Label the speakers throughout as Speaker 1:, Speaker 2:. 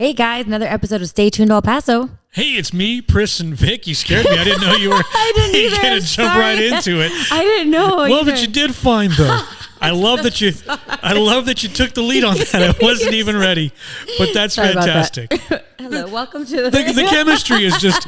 Speaker 1: Hey guys, another episode of Stay Tuned El Paso.
Speaker 2: Hey, it's me, Priss and Vic. You scared me. I didn't know you were
Speaker 1: going
Speaker 2: to jump right into it.
Speaker 1: I didn't know.
Speaker 2: Well, that you did fine though. I love that you took the lead on that. I wasn't even ready. But that's fantastic.
Speaker 1: Hello, welcome to
Speaker 2: the chemistry is just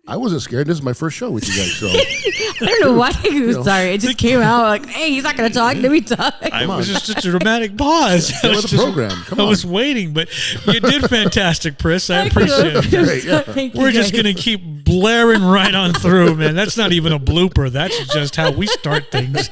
Speaker 3: I wasn't scared. This is my first show with you guys, so
Speaker 1: I don't know why he was sorry. It just came out like, hey, he's not going to talk. Let me talk.
Speaker 2: It was just a dramatic pause.
Speaker 3: I
Speaker 2: was waiting, but you did fantastic, Priss. I appreciate it.
Speaker 3: Great, yeah.
Speaker 2: We're just going to keep blaring right on through, man. That's not even a blooper. That's just how we start things.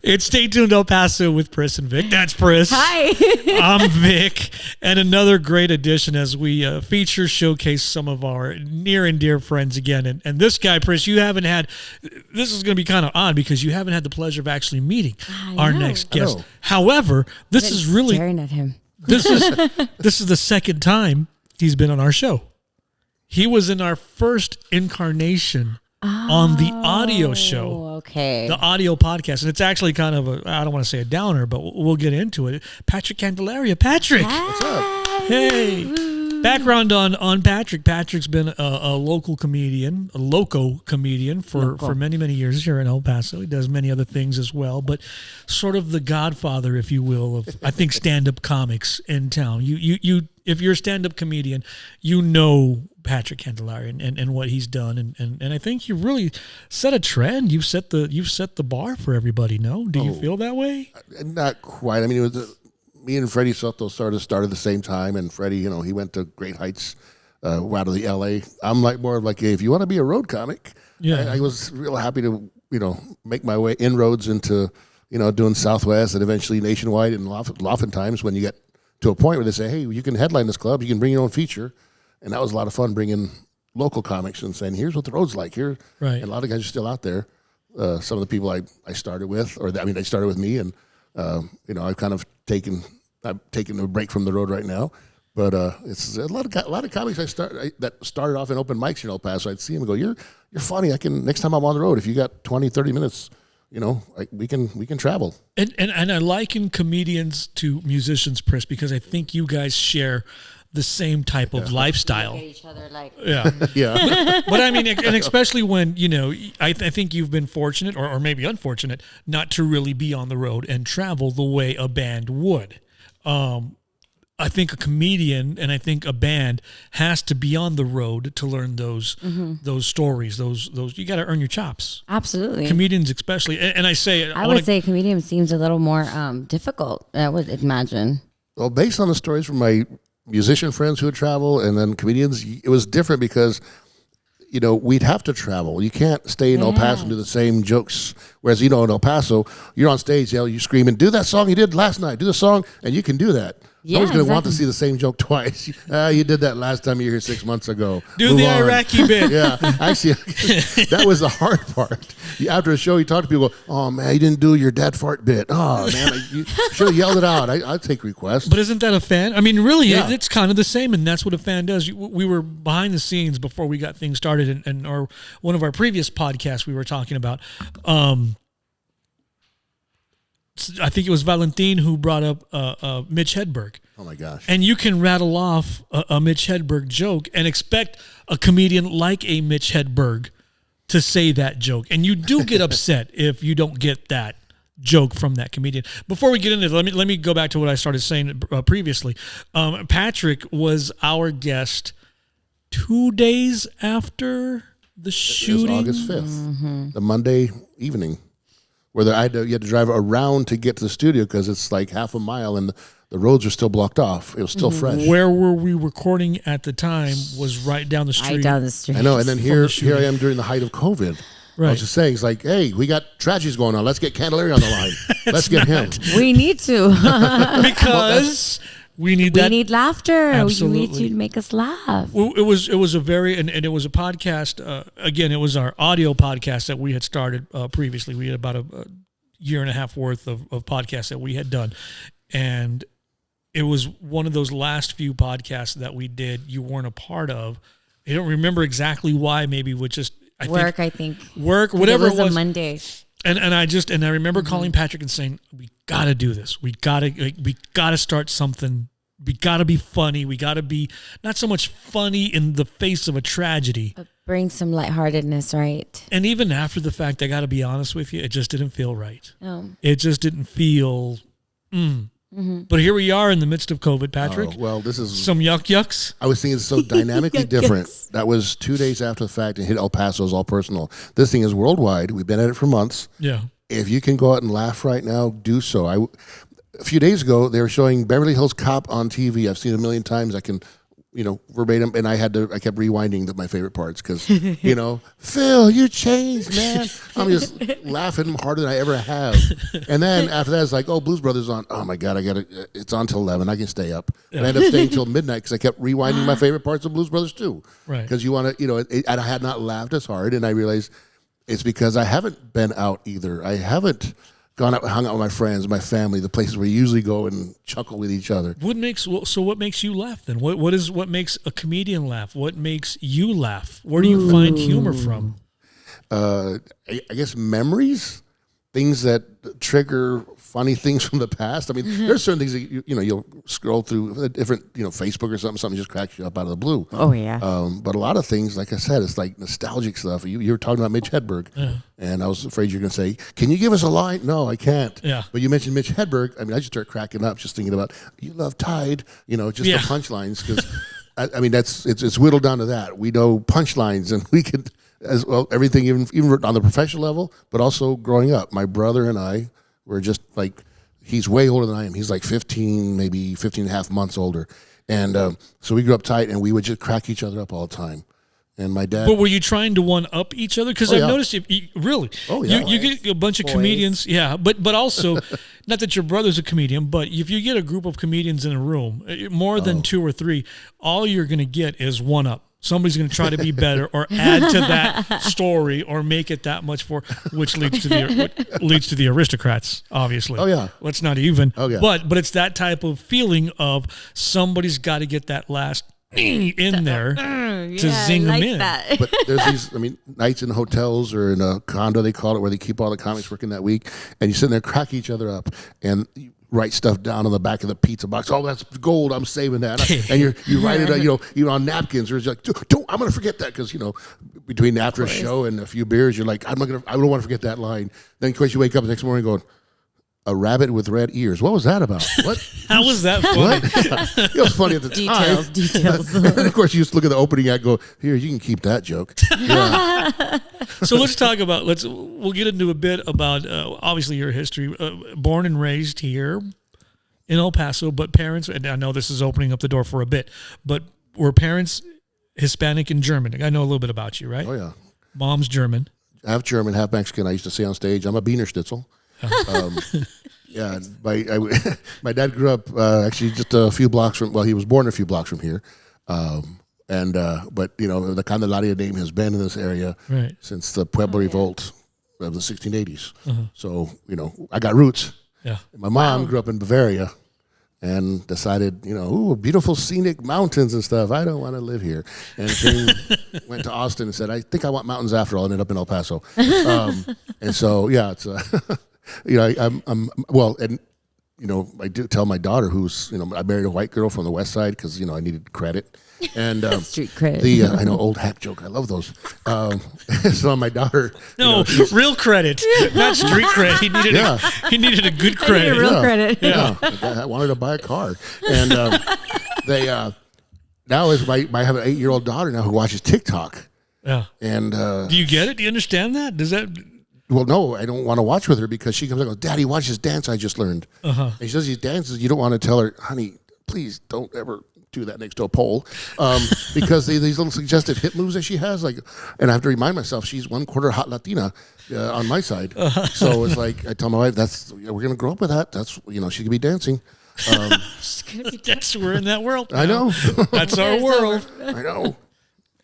Speaker 2: It's Stay Tuned El Paso with Priss and Vic. That's Priss.
Speaker 1: Hi.
Speaker 2: I'm Vic. And another great addition as we showcase some of our near and dear friends again. And this guy, Priss, this is going to be kind of odd because you haven't had the pleasure of actually meeting our next guest. However, this is really
Speaker 1: staring at him.
Speaker 2: This is the second time he's been on our show. He was in our first incarnation on the audio show.
Speaker 1: Okay.
Speaker 2: The audio podcast. And it's actually kind of I don't want to say a downer, but we'll get into it. Patrick Candelaria. Patrick.
Speaker 3: What's up?
Speaker 2: Hey.
Speaker 1: Woo.
Speaker 2: Background on Patrick. Patrick's been a loco comedian for many, many years here in El Paso. He does many other things as well, but sort of the godfather, if you will, of I think stand-up comics in town. You if you're a stand-up comedian, you know Patrick Candelaria and what he's done, and I think you really set a trend. You've set the bar for everybody. No, do you feel that way?
Speaker 3: Not quite. I mean, it was me and Freddie Soto started the same time, and Freddie, he went to Great Heights, out of the LA. I'm more of like, hey, if you want to be a road comic, I was real happy to make my way inroads into doing Southwest and eventually nationwide, and oftentimes when you get to a point where they say, hey, you can headline this club, you can bring your own feature. And that was a lot of fun bringing local comics and saying, here's what the road's like here.
Speaker 2: Right.
Speaker 3: And a lot of guys are still out there. Some of the people I started with, they started with me, and I've kind of taken a break from the road right now. But it's a lot of comics that started off in open mics in El Paso. I'd see them and go, you're funny. Next time I'm on the road, if you got 20, 30 minutes, we can travel.
Speaker 2: And I liken comedians to musicians, Priss, because I think you guys share the same type of lifestyle.
Speaker 1: Look at each other like
Speaker 3: Yeah.
Speaker 2: But I mean, and especially when, I think you've been fortunate or maybe unfortunate not to really be on the road and travel the way a band would. I think a comedian and I think a band has to be on the road to learn those stories. Those you got to earn your chops.
Speaker 1: Absolutely.
Speaker 2: Comedians especially, and I say
Speaker 1: I would say comedian seems a little more difficult. I would imagine.
Speaker 3: Well, based on the stories from my musician friends who would travel and then comedians, it was different because we'd have to travel. You can't stay in El Paso and do the same jokes. Whereas, in El Paso, you're on stage, you screaming, do that song you did last night, do the song, and you can do that.
Speaker 1: Yeah,
Speaker 3: Nobody's going to want to see the same joke twice. You did that last time you were here 6 months ago.
Speaker 2: Do the Iraqi bit.
Speaker 3: Yeah, actually, that was the hard part. After a show, you talk to people, oh, man, you didn't do your dad fart bit. Oh, man, you should have yelled it out. I'll take requests.
Speaker 2: But isn't that a fan? I mean, really, it's kind of the same, and that's what a fan does. We were behind the scenes before we got things started, and one of our previous podcasts we were talking about, I think it was Valentin who brought up Mitch Hedberg.
Speaker 3: Oh, my gosh.
Speaker 2: And you can rattle off a Mitch Hedberg joke and expect a comedian like a Mitch Hedberg to say that joke. And you do get upset if you don't get that joke from that comedian. Before we get into it, let me go back to what I started saying previously. Patrick was our guest 2 days after the shooting.
Speaker 3: It was August 5th, the Monday evening. Where you had to drive around to get to the studio because it's like half a mile and the roads are still blocked off. It was still fresh.
Speaker 2: Where were we recording at the time was right down the street.
Speaker 1: Right down the street.
Speaker 3: I know, and then here I am during the height of COVID.
Speaker 2: Right.
Speaker 3: I was just saying, it's like, hey, we got tragedies going on. Let's get Candelaria on the line. Let's get him.
Speaker 1: We need to.
Speaker 2: Because we need
Speaker 1: laughter.
Speaker 2: Absolutely.
Speaker 1: You need to make us laugh.
Speaker 2: Well, it was a very and it was a podcast. Again, it was our audio podcast that we had started previously. We had about a year and a half worth of podcasts that we had done, and it was one of those last few podcasts that we did. You weren't a part of. I don't remember exactly why. Maybe with just
Speaker 1: work,
Speaker 2: whatever it was.
Speaker 1: A Monday.
Speaker 2: And I remember calling Patrick and saying, we got to do this. We got to start something We got to be funny. We got to be not so much funny in the face of a tragedy.
Speaker 1: But bring some lightheartedness, right?
Speaker 2: And even after the fact, I got to be honest with you, it just didn't feel right.
Speaker 1: Oh.
Speaker 2: It just didn't feel. Mm-hmm. But here we are in the midst of COVID, Patrick.
Speaker 3: Well, this is
Speaker 2: some yucks.
Speaker 3: I was thinking it's so dynamically different. That was 2 days after the fact and hit El Paso. Is all personal. This thing is worldwide. We've been at it for months.
Speaker 2: Yeah.
Speaker 3: If you can go out and laugh right now, do so. A few days ago, they were showing Beverly Hills Cop on TV. I've seen it a million times. I can, verbatim, and I kept rewinding my favorite parts because, Phil, you changed, man. I'm just laughing harder than I ever have. And then after that, it's like, oh, Blues Brothers on. Oh my God, it's on till 11. I can stay up. Yeah. And I ended up staying till midnight because I kept rewinding my favorite parts of Blues Brothers too.
Speaker 2: Right.
Speaker 3: Because you want to, and I had not laughed as hard, and I realized it's because I haven't been out either. I haven't gone out and hung out with my friends, my family, the places where you usually go and chuckle with each other.
Speaker 2: What makes you laugh then? What makes a comedian laugh? What makes you laugh? Where do you find humor from?
Speaker 3: I guess memories, things that trigger funny things from the past. I mean, there's certain things that you'll scroll through a different Facebook or something just cracks you up out of the blue.
Speaker 1: Oh yeah.
Speaker 3: But a lot of things, like I said, it's like nostalgic stuff. You were talking about Mitch Hedberg, and I was afraid you're going to say, "Can you give us a line?" No, I can't.
Speaker 2: Yeah.
Speaker 3: But you mentioned Mitch Hedberg. I mean, I just start cracking up just thinking about you love Tide. Just the punchlines because I mean it's whittled down to that. We know punchlines, and we can as well everything even on the professional level, but also growing up. My brother and I. We're just like, he's way older than I am. He's like 15, maybe 15 and a half months older. And so we grew up tight, and we would just crack each other up all the time. And my dad.
Speaker 2: But were you trying to one-up each other? Because I've noticed, really, you get a bunch of comedians. Yeah, but also, not that your brother's a comedian, but if you get a group of comedians in a room, more than 2 or 3, all you're going to get is one-up. Somebody's going to try to be better or add to that story or make it that much more, which leads to the aristocrats, obviously.
Speaker 3: Oh, yeah.
Speaker 2: Let's not even.
Speaker 3: Oh, yeah.
Speaker 2: But it's that type of feeling of somebody's got to get that last in there to zing them in.
Speaker 1: That.
Speaker 3: But there's these, nights in hotels or in a condo, they call it, where they keep all the comics working that week, and you sit there, crack each other up, and you write stuff down on the back of the pizza box. Oh, that's gold. I'm saving that. And you write it, even on napkins. Or it's like, I'm going to forget that because between after a show and a few beers, you're like, I don't want to forget that line. Then of course you wake up the next morning going, a rabbit with red ears. What was that about? What?
Speaker 2: How was that funny?
Speaker 3: It was funny at the time.
Speaker 1: Details.
Speaker 3: And of course, you just look at the opening act and go, here, you can keep that joke. Yeah.
Speaker 2: So let's talk about, we'll get into a bit about, obviously, your history. Born and raised here in El Paso, but parents, and I know this is opening up the door for a bit, but were parents Hispanic and German? I know a little bit about you, right?
Speaker 3: Oh, yeah.
Speaker 2: Mom's German.
Speaker 3: Half German, half Mexican. I used to say on stage, I'm a Beaner Stitzel. Yeah, my dad grew up actually just a few blocks from. Well, he was born a few blocks from here, but the Candelaria name has been in this area since the Pueblo Revolt of the 1680s. So I got roots.
Speaker 2: Yeah,
Speaker 3: my mom grew up in Bavaria, and decided beautiful scenic mountains and stuff. I don't want to live here, and went to Austin and said, I think I want mountains after all. Ended up in El Paso, and so it's. I do tell my daughter who's, I married a white girl from the West Side because, I needed credit. And
Speaker 1: street cred.
Speaker 3: I know, old hack joke. I love those. So my daughter.
Speaker 2: No, real credit, not street credit. He needed a good credit.
Speaker 1: Real credit.
Speaker 3: Yeah. I wanted to buy a car. And now I have an 8-year-old daughter now who watches TikTok.
Speaker 2: Yeah.
Speaker 3: And
Speaker 2: do you get it? Do you understand that? Does that?
Speaker 3: Well, no, I don't want to watch with her because she comes and goes, Daddy, watch this dance I just learned. And she does these dances. You don't want to tell her, honey, please don't ever do that next to a pole. Because these little suggestive hip moves that she has, and I have to remind myself, she's 1/4 hot Latina on my side. So it's like, I tell my wife, we're going to grow up with that. That's, she could be dancing.
Speaker 2: Yes, we're in that world.
Speaker 3: I know.
Speaker 2: That's our world.
Speaker 3: I know.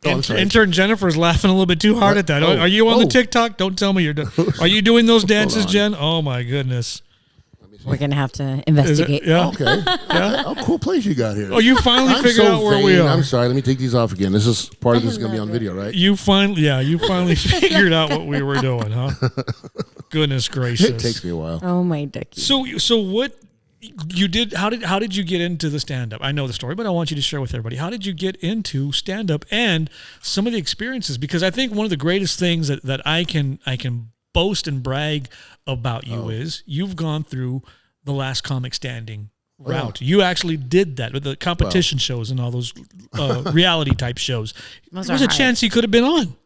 Speaker 2: Intern Jennifer's laughing a little bit too hard at that. Are you on the TikTok? Don't tell me you're doing. Are you doing those dances, Jen? Oh my goodness.
Speaker 1: We're gonna have to investigate.
Speaker 2: Yeah.
Speaker 3: Okay. Yeah. Oh, cool place you got here.
Speaker 2: Oh, you finally figured out where we are.
Speaker 3: I'm sorry. Let me take these off again. This is part of this is gonna be on video, right?
Speaker 2: You finally figured out what we were doing, huh? Goodness gracious.
Speaker 3: It takes me a while.
Speaker 1: Oh my ducky.
Speaker 2: So what? you did. How did you get into the stand-up? I know the story, but I want you to share with everybody. How did you get into stand-up and some of the experiences? Because I think one of the greatest things that I can boast and brag about you is you've gone through the Last Comic Standing route. You actually did that with the competition shows and all those reality type shows. There was a chance you could have been on.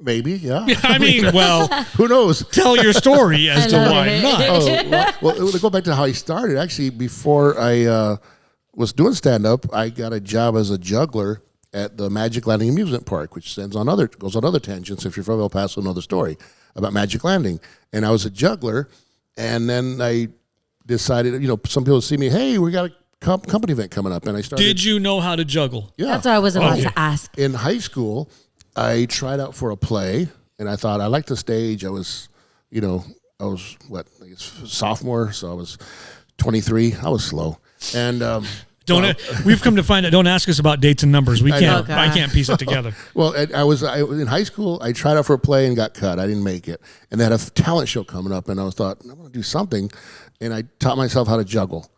Speaker 3: Maybe, yeah.
Speaker 2: I mean, well,
Speaker 3: who knows?
Speaker 2: Tell your story as to why not.
Speaker 3: Well, to go back to how I started, actually, before I was doing stand-up, I got a job as a juggler at the Magic Landing Amusement Park, which goes on other tangents. If you're from El Paso, know the story about Magic Landing. And I was a juggler, and then I decided, some people see me, hey, we got a company event coming up, and I started.
Speaker 2: Did you know how to juggle?
Speaker 3: Yeah.
Speaker 1: That's what I was about to ask.
Speaker 3: In high school, I tried out for a play, and I thought I liked the stage. I was sophomore, so I was 23. I was slow, and
Speaker 2: we've come to find out. Don't ask us about dates and numbers. I can't piece it together.
Speaker 3: Well, I was in high school. I tried out for a play and got cut. I didn't make it, and they had a talent show coming up, and I thought I'm going to do something, and I taught myself how to juggle.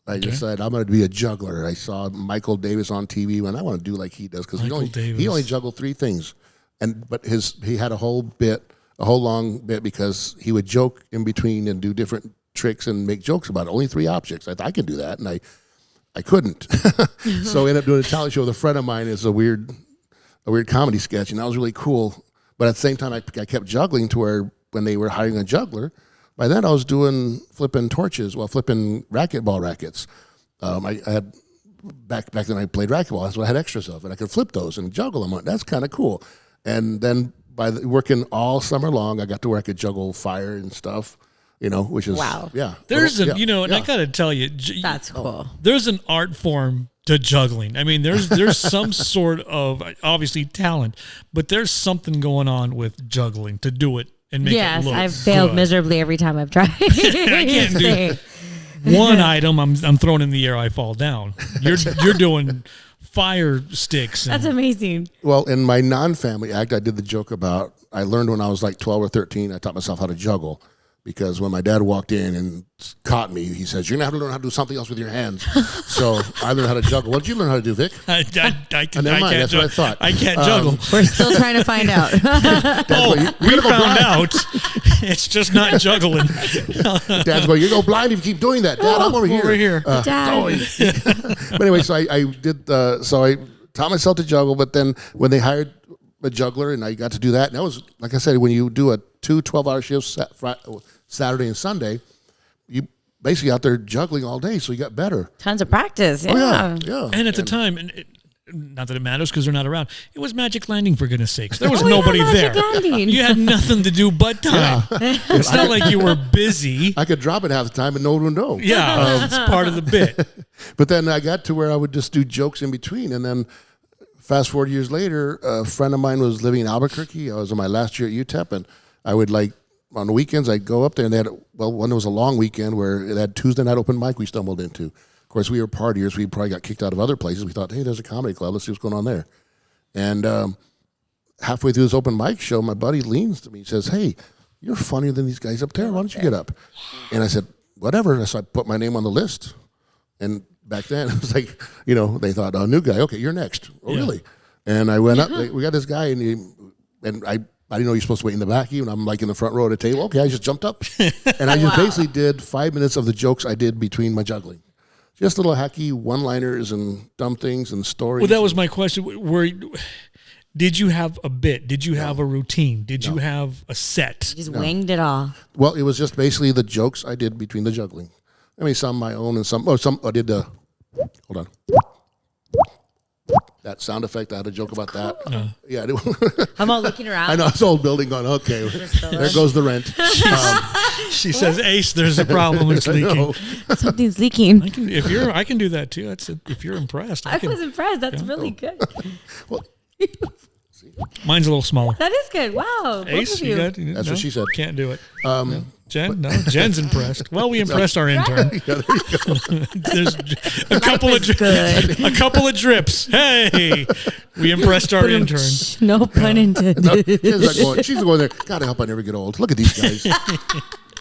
Speaker 3: I just said, I'm going to be a juggler. I saw Michael Davis on TV, and I want to do like he does, because he only juggled 3 things. But he had a whole long bit, because he would joke in between and do different tricks and make jokes about it. Only 3 objects. I thought I could do that, and I couldn't. So I ended up doing a talent show with a friend of mine. It's a weird comedy sketch, and that was really cool. But at the same time, I kept juggling to where when they were hiring a juggler, by then I was flipping racquetball rackets. I had back then I played racquetball. That's what I had extras of, and I could flip those and juggle them. That's kind of cool. And then working all summer long, I got to where I could juggle fire and stuff. Which is
Speaker 1: wow.
Speaker 3: Yeah.
Speaker 2: There's and I gotta tell you,
Speaker 1: that's cool.
Speaker 2: There's an art form to juggling. I mean, there's some sort of obviously talent, but there's something going on with juggling to do it and make it look
Speaker 1: I've failed miserably every time I've tried.
Speaker 2: I can't do one item. I'm thrown in the air. I fall down. You're doing fire sticks.
Speaker 1: That's amazing.
Speaker 3: Well, in my non-family act, I did the joke about I learned when I was like 12 or 13. I taught myself how to juggle. Because when my dad walked in and caught me, he says, "You're going to have to learn how to do something else with your hands." So I learned how to juggle. What did you learn how to do, Vic?
Speaker 2: That's
Speaker 3: what I thought.
Speaker 2: I can't juggle.
Speaker 1: We're still trying to find out.
Speaker 2: We found out. It's just not juggling.
Speaker 3: Dad's going, "You're going blind if you keep doing that." Dad, I'm over here.
Speaker 1: Dad.
Speaker 3: But anyway, so I did. So I taught myself to juggle. But then when they hired a juggler, and I got to do that, and that was, like I said, when you do a 2 12-hour shifts Saturday and Sunday, you basically out there juggling all day, so you got better.
Speaker 1: Tons of practice. Yeah.
Speaker 3: Oh, yeah.
Speaker 2: And at the time, not that it matters because they're not around, it was Magic Landing, for goodness sakes. There was nobody there. You had nothing to do but time. Yeah. It's not like you were busy.
Speaker 3: I could drop it half the time and no one would know.
Speaker 2: Yeah, it's part of the bit.
Speaker 3: But then I got to where I would just do jokes in between, and then fast forward years later, a friend of mine was living in Albuquerque. I was in my last year at UTEP, and I would on the weekends, I'd go up there, and they had, when it was a long weekend where it had Tuesday night open mic, we stumbled into. Of course, we were partiers. We probably got kicked out of other places. We thought, hey, there's a comedy club. Let's see what's going on there. And halfway through this open mic show, my buddy leans to me. He says, hey, you're funnier than these guys up there. Why don't you get up? And I said, whatever. So I put my name on the list. And back then, it was like, they thought, oh, new guy. Okay, you're next. Oh, really? And I went up. We got this guy, and I didn't know you're supposed to wait in the back. Even I'm like in the front row at a table. Okay, I just jumped up. And I just basically did 5 minutes of the jokes I did between my juggling. Just little hacky one-liners and dumb things and stories.
Speaker 2: Well, that was my question. Did you have a bit? Did you have a routine? Did you have a set?
Speaker 1: You just winged it all.
Speaker 3: Well, it was just basically the jokes I did between the juggling. I mean, some my own and some I did the, hold on. That sound effect, I had a joke about that. Yeah.
Speaker 1: I'm all looking around.
Speaker 3: I know, it's old building going, okay, there goes the rent.
Speaker 2: She says, Ace, there's a problem. It's leaking.
Speaker 1: Something's leaking.
Speaker 2: I can do that too. If you're impressed.
Speaker 1: I was impressed. That's really good.
Speaker 3: Well,
Speaker 2: mine's a little smaller.
Speaker 1: That is good. Wow.
Speaker 2: Ace,
Speaker 3: that's what she said.
Speaker 2: Can't do it. Jen? No, Jen's impressed. Well, we impressed our intern.
Speaker 3: Yeah, there you go.
Speaker 2: There's a couple of drips. Hey, we impressed our intern.
Speaker 1: No pun intended.
Speaker 3: She's going there. God, I hope I never get old. Look at these guys.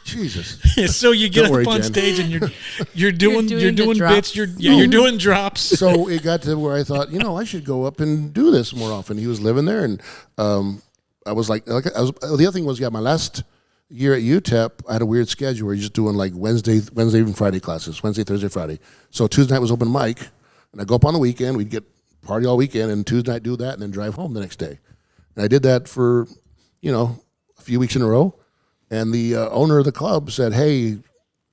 Speaker 3: Jesus.
Speaker 2: So you get up on stage and you're doing bits. You're doing drops.
Speaker 3: So it got to where I thought, I should go up and do this more often. He was living there, and I was like the other thing was, my last year at UTEP, I had a weird schedule where you're just doing like Wednesday and Friday classes, Wednesday, Thursday, Friday. So Tuesday night was open mic, and I'd go up on the weekend. We'd get party all weekend, and Tuesday night do that, and then drive home the next day. And I did that for, a few weeks in a row. And the owner of the club said, hey,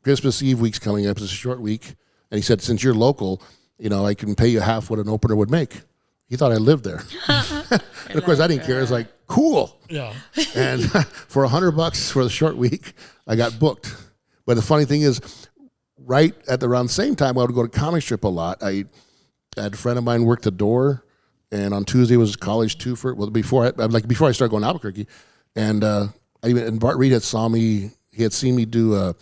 Speaker 3: Christmas Eve week's coming up. It's a short week. And he said, since you're local, I can pay you half what an opener would make. He thought I lived there. And of course, I didn't care. I was like, cool.
Speaker 2: Yeah.
Speaker 3: And for $100 for the short week, I got booked. But the funny thing is, right at around the same time, I would go to Comic Strip a lot. I had a friend of mine work the door, and on Tuesday was college twofer. Well, before I started going to Albuquerque, and Bart Reed had seen me do a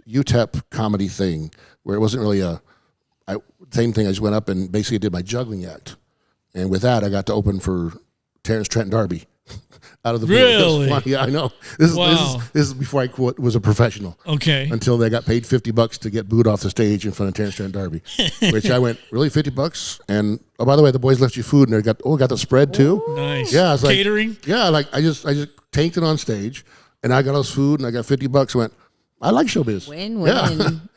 Speaker 3: UTEP comedy thing where it wasn't really same thing. I just went up and basically did my juggling act, and with that, I got to open for Terrence Trent D'Arby. Out of the blue.
Speaker 2: Really?
Speaker 3: Yeah, I know. This is before I was a professional.
Speaker 2: Okay.
Speaker 3: Until they got paid $50 to get booed off the stage in front of Terrence Trent D'Arby, which I went, really, $50? And by the way, the boys left you food, and they got the spread too.
Speaker 2: Nice.
Speaker 3: Yeah, it's like
Speaker 2: catering.
Speaker 3: Yeah, like I just tanked it on stage, and I got us food, and I got $50. Went, I like showbiz.
Speaker 1: Win-win.
Speaker 3: Yeah.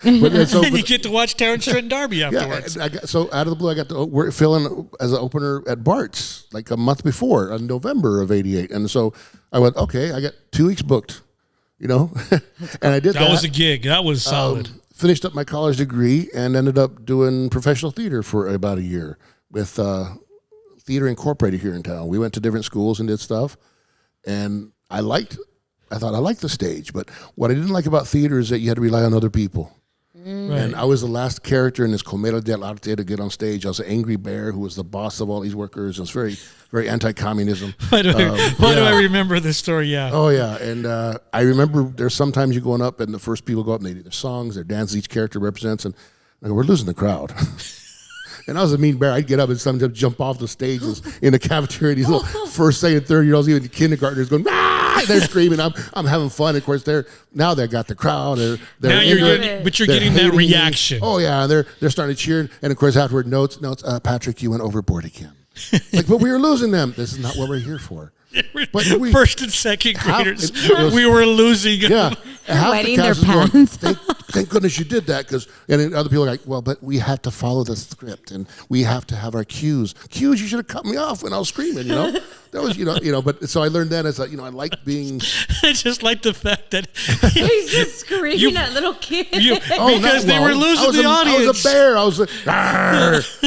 Speaker 2: And you get to watch Terrence Trent D'Arby afterwards.
Speaker 3: Yeah, so out of the blue, I got to fill in as an opener at Bart's like a month before, in November of '88, and so I went, okay, I got 2 weeks booked, and I did that.
Speaker 2: That was a gig. That was solid.
Speaker 3: Finished up my college degree and ended up doing professional theater for about a year with Theater Incorporated here in town. We went to different schools and did stuff, and I thought I liked the stage, but what I didn't like about theater is that you had to rely on other people. Right. And I was the last character in this Cometa dell'arte to get on stage. I was an angry bear who was the boss of all these workers. It was very, very anti-communism.
Speaker 2: Why do I remember this story? Yeah.
Speaker 3: Oh, yeah. And I remember there's sometimes you're going up and the first people go up and they do their songs, their dances each character represents, and I go, we're losing the crowd. And I was a mean bear. I'd get up and sometimes jump off the stages in the cafeteria. These little first, second, third-year-olds, even kindergartners going, ah! They're screaming. I'm having fun. Of course, now they got the crowd.
Speaker 2: But you're getting that reaction.
Speaker 3: Me. Oh yeah, they're starting to cheer. And of course, afterward, notes. Patrick, you went overboard again. But we were losing them. This is not what we're here for. But
Speaker 2: first and second graders, we were losing.
Speaker 3: Yeah,
Speaker 1: wetting their pants.
Speaker 3: Thank goodness you did that, and then other people are like, well, but we have to follow the script and we have to have our cues. You should have cut me off when I was screaming. That was But so I learned that as I like being.
Speaker 2: I just like the fact that
Speaker 1: he's just screaming at little kids
Speaker 2: because they were losing the audience.
Speaker 3: I was a bear. I was like,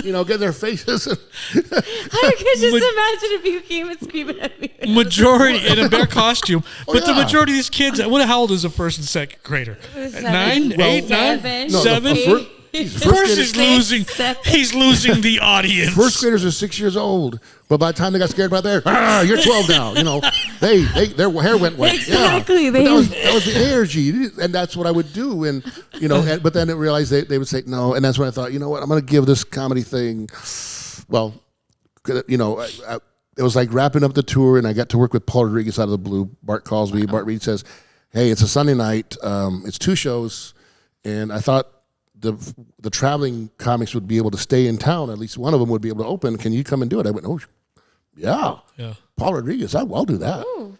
Speaker 3: getting their faces.
Speaker 1: I could just imagine if you came and screaming at me.
Speaker 2: Majority in a bear costume, but the majority of these kids. How old is a first and second grader? 9, 8, 9, 7. First he's losing. He's losing the audience.
Speaker 3: First graders are 6 years old, but by the time they got scared about you're 12 now. Their hair went wet.
Speaker 1: Exactly.
Speaker 3: Yeah. That was the energy, and that's what I would do. And but then I realized they would say no, and that's when I thought, I'm going to give this comedy thing. Well, it was like wrapping up the tour, and I got to work with Paul Rodriguez out of the blue. Bart calls me. Bart Reed says, hey, it's a Sunday night. It's 2 shows, and I thought the traveling comics would be able to stay in town. At least one of them would be able to open. Can you come and do it? I went, oh, yeah. Paul Rodriguez, I'll do that. Ooh.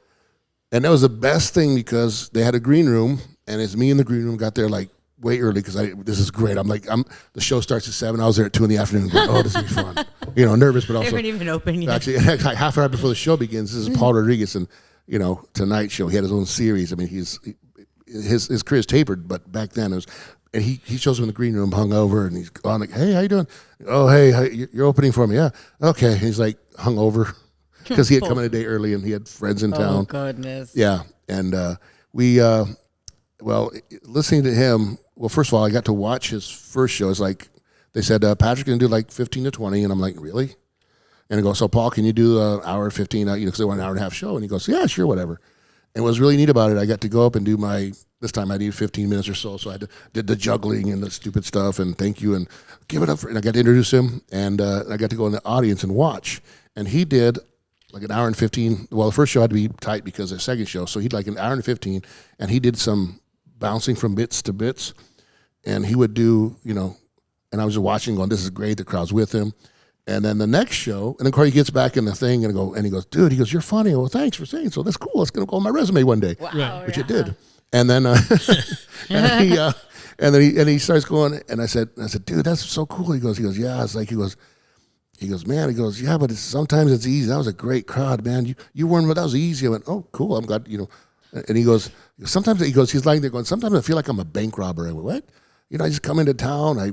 Speaker 3: And that was the best thing because they had a green room, and it's me in the green room got there like way early because this is great. The show starts at 7. I was there at 2 in the afternoon going, oh, this is fun. Nervous, but also.
Speaker 1: They weren't even open yet.
Speaker 3: Actually, like half an hour before the show begins, this is Paul Rodriguez, and, Tonight Show. He had his own series. I mean, his career's tapered, but back then it was. And he shows him in the green room, hungover, and he's on like, hey, how you doing? Oh, hey, you're opening for me, yeah. Okay. And he's like hungover because he had come in a day early and he had friends in town.
Speaker 1: Oh, goodness.
Speaker 3: Yeah. And listening to him, well, first of all, I got to watch his first show. It's like, they said, Patrick can do like 15 to 20. And I'm like, really? And I go, so Paul, can you do an hour 15? Because they want an hour and a half show. And he goes, yeah, sure, whatever. And what was really neat about it, I got to go up and do this time I needed 15 minutes or so I did the juggling and the stupid stuff and thank you and give it up and I got to introduce him and I got to go in the audience and watch. And he did like an hour and 15. Well, the first show had to be tight because the second show. So he'd like an hour and 15, and he did some bouncing from bits to bits. And he would do, and I was just watching going, this is great. The crowd's with him. And then the next show, and then Corey gets back in the thing and he goes, dude, you're funny. Well, thanks for saying so. That's cool. It's going to go on my resume one day, which it did. And then, and he starts going, and I said, dude, that's so cool. He goes, yeah. It's like, he goes, yeah, but sometimes it's easy. That was a great crowd, man. You weren't, but that was easy. I went, oh, cool. I'm glad, And he goes, he's lying there going, sometimes I feel like I'm a bank robber. I went, what? I just come into town, I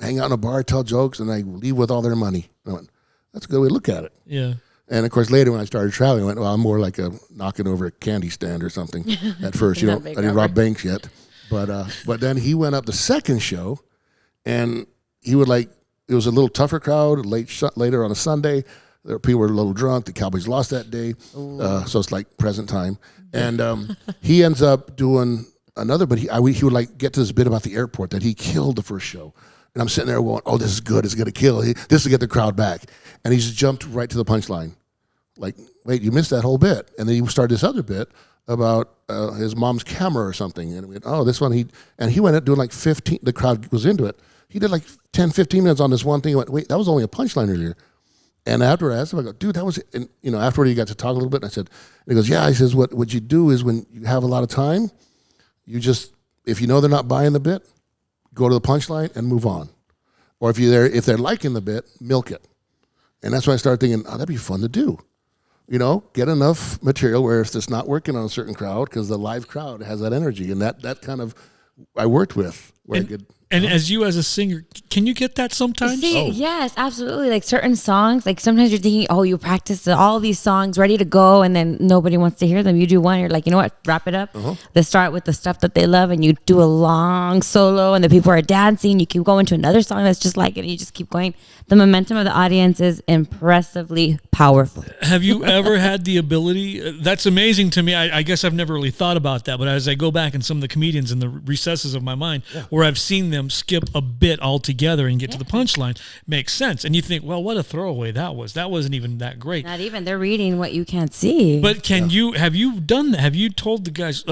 Speaker 3: hang out in a bar, tell jokes, and I leave with all their money. And I went, that's a good way to look at it.
Speaker 2: Yeah.
Speaker 3: And of course, later when I started traveling, I went, well, I'm more like knocking over a candy stand or something. At first, I didn't rob banks yet, but then he went up the second show, and he would it was a little tougher crowd. Later on a Sunday, people were a little drunk. The Cowboys lost that day, so it's like present time. And he ends up doing another, but he would get to this bit about the airport that he killed the first show. And I'm sitting there going, oh, this is good. It's going to kill. This will get the crowd back. And he just jumped right to the punchline. Like, wait, you missed that whole bit. And then he started this other bit about his mom's camera or something. And we went, oh, this one. He went up doing like 15. The crowd was into it. He did like 10, 15 minutes on this one thing. He went, wait, that was only a punchline earlier. And after I asked him, I go, dude, that was it. And, afterward he got to talk a little bit. And I said, and he goes, yeah. He says, what you do is when you have a lot of time, you just, if they're not buying the bit, go to the punchline and move on. Or if they're liking the bit, milk it. And that's when I started thinking, oh, that'd be fun to do. Get enough material where if it's not working on a certain crowd, because the live crowd has that energy, and that kind of I worked with.
Speaker 2: And as a singer, can you get that sometimes?
Speaker 1: Yes, absolutely. Like certain songs, like sometimes you're thinking, oh, you practice all these songs ready to go, and then nobody wants to hear them. You do one, you're like, you know what, wrap it up. Let's start with the stuff that they love, and you do a long solo, and the people are dancing. You keep going to another song that's just like it, and you just keep going. The momentum of the audience is impressively powerful.
Speaker 2: Have you ever had the ability? That's amazing to me. I guess I've never really thought about that, but as I go back in some of the comedians in the recesses of my mind, where I've seen them skip a bit altogether and get to the punchline, makes sense. And you think, well, what a throwaway that was. That wasn't even that great.
Speaker 1: Not even. They're reading what you can't see.
Speaker 2: But have you done that? Have you told the guys,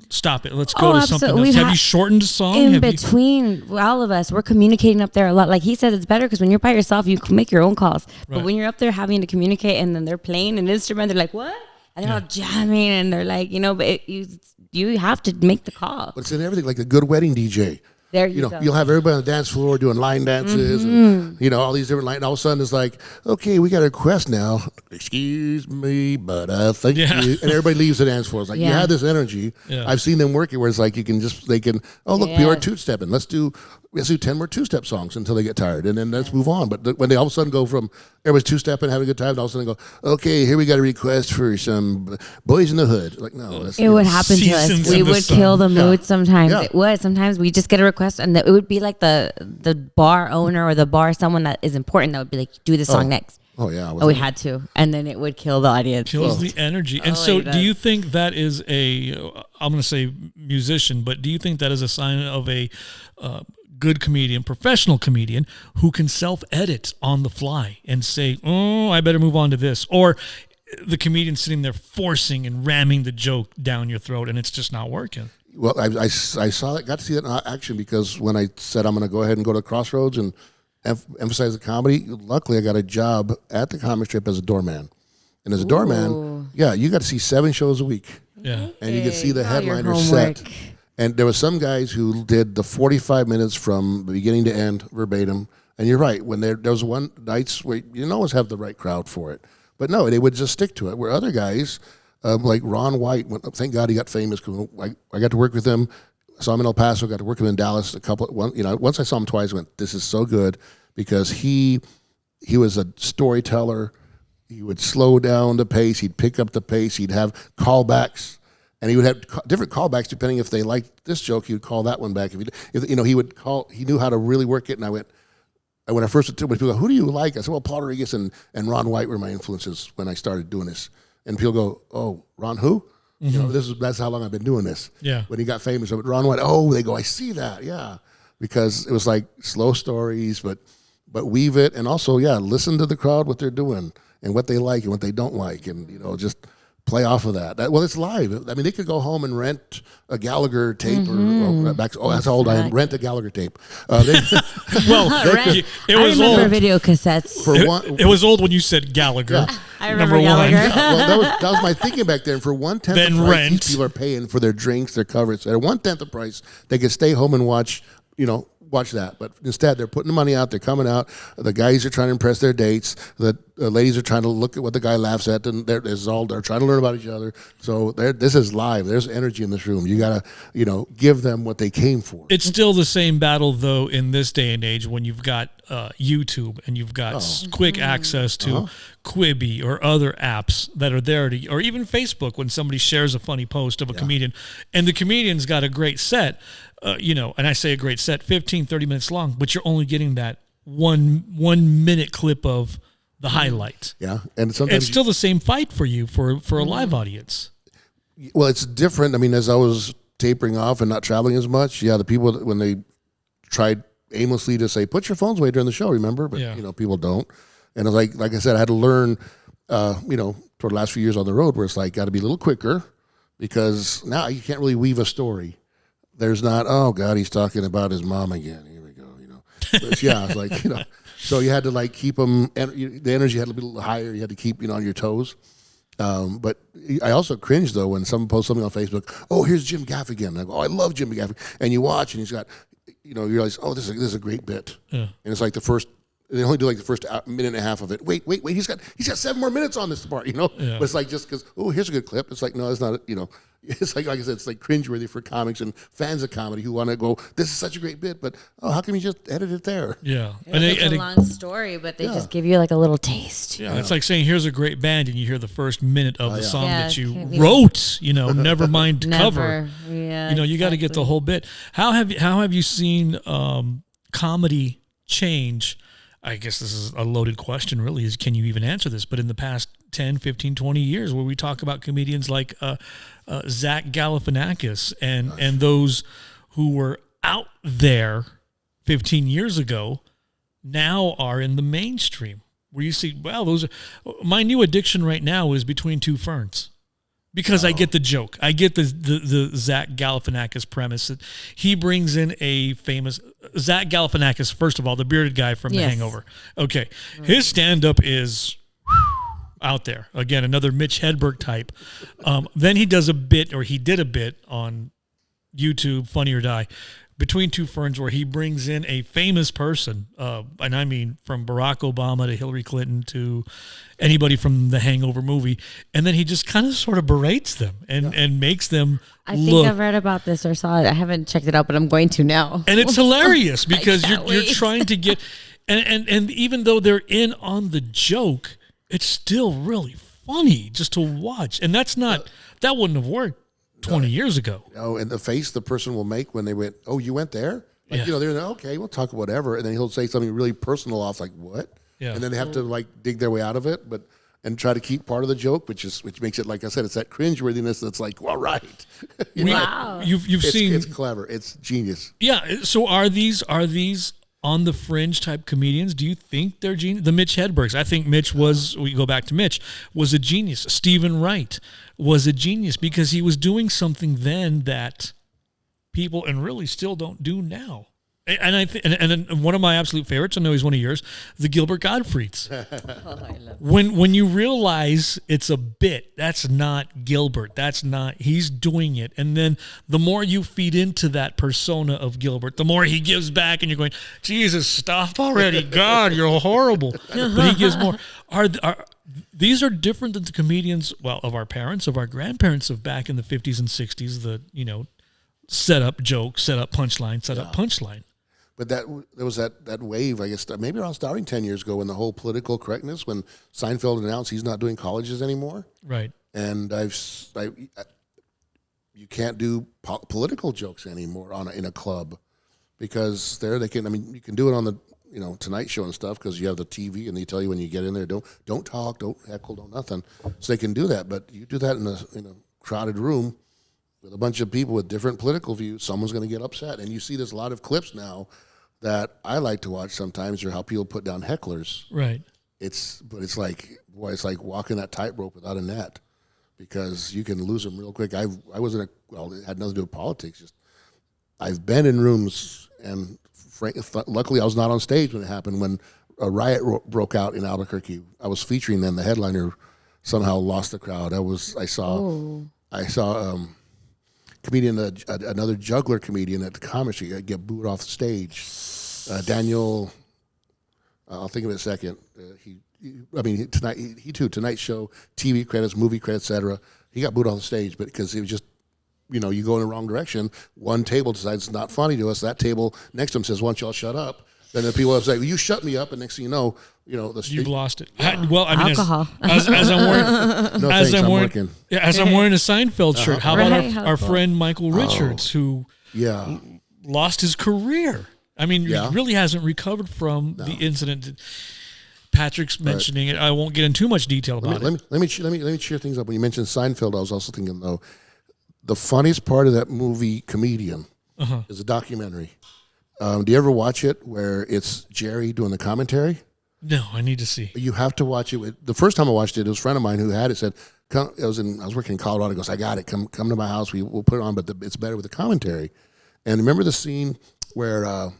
Speaker 2: stop it, let's go to something else? Have you shortened a song?
Speaker 1: Between all of us, we're communicating up there a lot. Like he said, it's better because when you're by yourself, you can make your own calls. Right. But when you're up there having to communicate and then they're playing an instrument, they're like, what? And they're all jamming and they're like, but you have to make the call.
Speaker 3: But it's in everything, like a good wedding DJ.
Speaker 1: There you go.
Speaker 3: You'll have everybody on the dance floor doing line dances and, all these different lines. And all of a sudden it's like, okay, we got a request now. Excuse me, but thank you. And everybody leaves the dance floor. It's like, you have this energy. Yeah. I've seen them working where it's like people are two-stepping. Let's do 10 more two-step songs until they get tired. And then let's move on. But when they all of a sudden go from everybody's two-stepping, having a good time, and all of a sudden go, okay, here we got a request for some Boys in the Hood. Like, no.
Speaker 1: It would happen to us. We would kill the mood sometimes. Yeah. It would. Sometimes we just get a request, and it would be like the bar owner or the bar, someone that is important, that would be like, do this song next.
Speaker 3: Oh, yeah.
Speaker 1: We had to. And then it would kill the audience.
Speaker 2: Kills the energy. And so do you think that is I'm going to say musician, but do you think that is a sign of a good comedian, professional comedian, who can self-edit on the fly and say, oh, I better move on to this? Or the comedian sitting there forcing and ramming the joke down your throat and it's just not working?
Speaker 3: Well, I saw that, got to see that in action, because when I said I'm going to go ahead and go to Crossroads and emphasize the comedy, luckily I got a job at the comic strip as a doorman. And as a doorman, you got to see 7 shows a week.
Speaker 2: Yeah.
Speaker 3: And you can see the headliner set. And there were some guys who did the 45 minutes from beginning to end verbatim. And you're right, when there was one nights where you didn't always have the right crowd for it. But no, they would just stick to it. Where other guys, like Ron White, thank God he got famous, because I got to work with him. I saw him in El Paso, got to work with him in Dallas once I saw him twice, I went, this is so good, because he was a storyteller. He would slow down the pace, he'd pick up the pace, he'd have callbacks, and he would have different callbacks depending if they liked this joke, he would call that one back. He would call, he knew how to really work it. And when I first when people go, who do you like? I said, well, Paul Rodriguez and Ron White were my influences when I started doing this. And people go, oh, Ron who? Mm-hmm. That's how long I've been doing this.
Speaker 2: Yeah.
Speaker 3: When he got famous, Ron White, they go, I see that, yeah. Because it was like slow stories, but weave it, and also, listen to the crowd, what they're doing. and what they like and what they don't like, and just play off of that. Well, it's live. I mean, they could go home and rent a Gallagher tape that's how old I am. Rent a Gallagher tape.
Speaker 2: It was
Speaker 1: I remember
Speaker 2: old.
Speaker 1: video cassettes.
Speaker 2: It was old when you said Gallagher.
Speaker 1: Yeah. I remember Gallagher.
Speaker 3: Well, that was my thinking back then. For 1/10 the price,
Speaker 2: rent.
Speaker 3: these people are paying for their drinks, their cover, etc. 1/10 the price, they could stay home and watch that. But instead, they're putting the money out. They're coming out. The guys are trying to impress their dates. The ladies are trying to look at what the guy laughs at, and they're trying to learn about each other. So this is live. There's energy in this room. You gotta, give them what they came for.
Speaker 2: It's still the same battle, though, in this day and age when you've got YouTube and you've got quick access to Quibi or other apps that are there, or even Facebook when somebody shares a funny post of a comedian, and the comedian's got a great set. And I say a great set, 15, 30 minutes long, but you're only getting that one minute clip of the highlight.
Speaker 3: Yeah. And sometimes
Speaker 2: it's still the same fight for you for a live audience.
Speaker 3: Well, it's different. I mean, as I was tapering off and not traveling as much, the people, when they tried aimlessly to say, put your phones away during the show, remember? But, people don't. And like I said, I had to learn, toward the last few years on the road where it's like, got to be a little quicker because now you can't really weave a story. There's not, oh, God, he's talking about his mom again. Here we go, But it's like, so you had to, keep them, the energy had to be a little higher. You had to keep, on your toes. But I also cringe, though, when someone posts something on Facebook, oh, here's Jim Gaffigan. I go, oh, I love Jim Gaffigan. And you watch, and he's got, you realize, oh, this is a great bit. Yeah. And it's like they only do the first minute and a half of it. Wait, he's got 7 more minutes on this part, Yeah. But it's like just because, oh, here's a good clip. It's like, no, it's not, It's like I said, it's like cringeworthy for comics and fans of comedy who want to go, this is such a great bit, but how come you just edit it there?
Speaker 2: Yeah.
Speaker 1: It's a long story, but they just give you a little taste.
Speaker 2: Yeah, it's like saying, here's a great band, and you hear the first minute of the song that you wrote, never mind cover.
Speaker 1: Yeah,
Speaker 2: you got to get the whole bit. How have you seen comedy change? I guess this is a loaded question, really, is can you even answer this? But in the past 10, 15, 20 years, where we talk about comedians like Zach Galifianakis and those who were out there 15 years ago now are in the mainstream, where you see, my new addiction right now is Between Two Ferns. Because I get the joke. I get the Zach Galifianakis premise. He brings in a famous... Zach Galifianakis, first of all, the bearded guy from The Hangover. Okay. His stand-up is out there. Again, another Mitch Hedberg type. Then he did a bit on YouTube, Funny or Die, Between Two Ferns, where he brings in a famous person, and I mean from Barack Obama to Hillary Clinton to anybody from the Hangover movie, and then he just kind of sort of berates them and makes them
Speaker 1: I think I've read about this or saw it. I haven't checked it out, but I'm going to now.
Speaker 2: And it's hilarious because you're trying to get, and even though they're in on the joke, it's still really funny just to watch. And that wouldn't have worked 20 years ago.
Speaker 3: Oh, and the face the person will make when they went, oh, you went there? Like, they're okay, we'll talk whatever. And then he'll say something really personal off, like, what? Yeah. And then they have to, dig their way out of it, and try to keep part of the joke, which makes it, like I said, it's that cringeworthiness that's like, well, right.
Speaker 1: Wow.
Speaker 2: You've seen...
Speaker 3: It's clever. It's genius.
Speaker 2: Yeah, so are these on the fringe type comedians? Do you think they're genius? The Mitch Hedbergs. I think Mitch we go back to Mitch, was a genius. Stephen Wright was a genius because he was doing something then that people and really still don't do now. And I think, and one of my absolute favorites, I know he's one of yours, the Gilbert Gottfrieds. I love when you realize it's a bit, that's not Gilbert, he's doing it, and then the more you feed into that persona of Gilbert, the more he gives back, and you're going, Jesus, stop already, God, you're horrible. But he gives more. These are different than the comedians, of our parents, of our grandparents of back in the 50s and 60s. The set up joke, set up punchline, set up punchline.
Speaker 3: But there was that wave, I guess, maybe around starting 10 years ago when the whole political correctness, when Seinfeld announced he's not doing colleges anymore.
Speaker 2: Right.
Speaker 3: And you can't do political jokes anymore in a club because you can do it on the Tonight Show and stuff because you have the TV and they tell you when you get in there, don't talk, don't heckle, don't nothing. So they can do that, but you do that in a crowded room with a bunch of people with different political views, someone's going to get upset. And you see there's a lot of clips now that I like to watch sometimes, or how people put down hecklers.
Speaker 2: Right.
Speaker 3: it's like walking that tightrope without a net, because you can lose them real quick. I wasn't it had nothing to do with politics. Just I've been in rooms, and luckily I was not on stage when it happened. When a riot broke out in Albuquerque, I was featuring them. The headliner somehow lost the crowd. I saw comedian, another juggler comedian at the comedy get booed off the stage. Daniel, I'll think of it in a second. Tonight Show, TV credits, movie credits, etc. He got booed off the stage, but because it was just, you go in the wrong direction. One table decides it's not funny to us. That table next to him says, "Why don't y'all shut up?" Then the people say, "Well, you shut me up," and next thing you know, you've
Speaker 2: lost it.
Speaker 1: Alcohol.
Speaker 2: As I'm wearing, I'm wearing a Seinfeld shirt. How about our friend Michael Richards, who lost his career? I mean, he really hasn't recovered from the incident. Patrick's mentioning it. I won't get into too much detail about it.
Speaker 3: Let me cheer things up. When you mentioned Seinfeld, I was also thinking, though, the funniest part of that movie, Comedian, is a documentary. Do you ever watch it where it's Jerry doing the commentary?
Speaker 2: No, I need to see.
Speaker 3: You have to watch it. The first time I watched it was a friend of mine who had it. Said, I was working in Colorado. He goes, "I got it. Come to my house. We'll put it on, but it's better with the commentary." And remember the scene where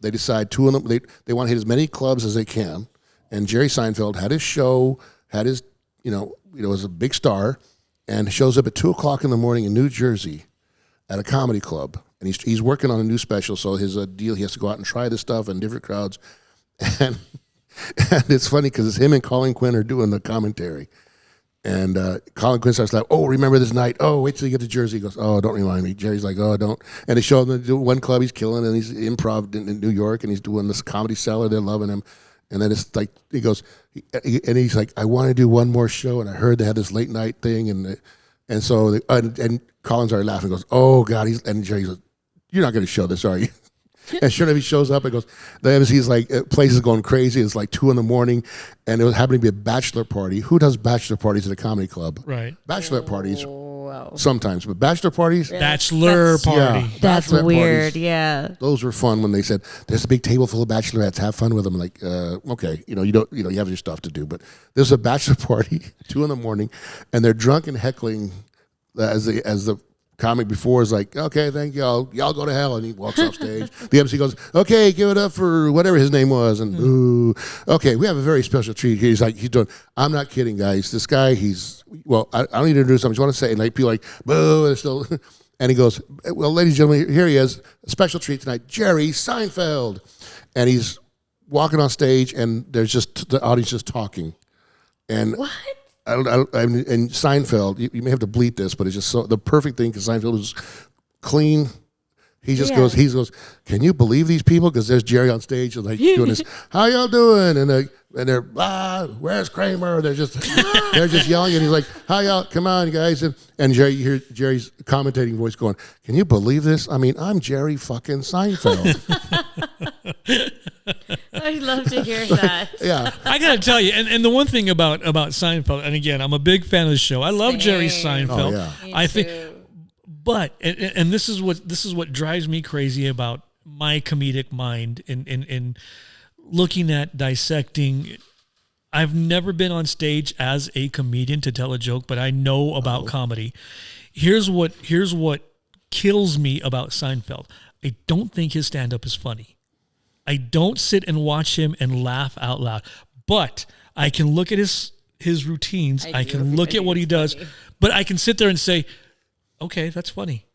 Speaker 3: they decide two of them, they want to hit as many clubs as they can. And Jerry Seinfeld had his show, had his, was a big star, and shows up at 2:00 in the morning in New Jersey at a comedy club. And he's working on a new special, so his deal, he has to go out and try this stuff in different crowds. And it's funny because it's him and Colin Quinn are doing the commentary. And Colin Quinn starts like, "Oh, remember this night? Oh, wait till you get to Jersey." He goes, "Oh, don't remind me." Jerry's like, "Oh, don't." And they show him to do one club he's killing, and he's improv in New York, and he's doing this Comedy Cellar. They're loving him. And then it's like, he goes, and he's like, "I want to do one more show, and I heard they had this late night thing." And so, and Colin's already laughing, goes, "Oh, God." And Jerry goes, "You're not going to show this, are you?" And sure enough, he shows up and goes, the MC's like, place is going crazy. It's like 2 a.m, and it was happening to be a bachelor party. Who does bachelor parties at a comedy club?
Speaker 2: Right.
Speaker 3: Bachelor parties. Sometimes, but bachelor parties,
Speaker 2: bachelor party.
Speaker 1: Yeah, that's weird.
Speaker 3: Parties,
Speaker 1: yeah,
Speaker 3: those were fun when they said, "There's a big table full of bachelorettes. Have fun with them." Like, okay, you have your stuff to do, but there's a bachelor party 2 a.m, and they're drunk and heckling as the comic before is like, "Okay, thank y'all go to hell," and he walks off stage. The MC goes, "Okay, give it up for whatever his name was," and ooh, okay, we have a very special treat here. He's doing. I'm not kidding, guys. This guy, I don't need to introduce him. I just want to say, and like people are like, "Boo!" And still, and he goes, "Well, ladies and gentlemen, here he is, a special treat tonight, Jerry Seinfeld," and he's walking on stage, and there's just the audience just talking, and
Speaker 1: what?
Speaker 3: and Seinfeld, you may have to bleep this, but it's just so the perfect thing because Seinfeld was clean. He just goes, "Can you believe these people?" Because there's Jerry on stage and like doing this, "How y'all doing?" And they're "Where's Kramer?" They're just yelling, and he's like, "How y'all? Come on, guys!" And Jerry, you hear Jerry's commentating voice going, "Can you believe this? I mean, I'm Jerry fucking Seinfeld."
Speaker 1: I'd love to hear that.
Speaker 3: Yeah,
Speaker 2: I gotta tell you, and the one thing about Seinfeld, and again, I'm a big fan of the show. I love Jerry Seinfeld.
Speaker 3: Oh, yeah.
Speaker 2: I think, but and this is what drives me crazy about my comedic mind in looking at dissecting. I've never been on stage as a comedian to tell a joke, but I know about comedy. Here's what kills me about Seinfeld. I don't think his stand-up is funny. I don't sit and watch him and laugh out loud, but I can look at his routines. I can look at what he does, but I can sit there and say, "Okay, that's funny.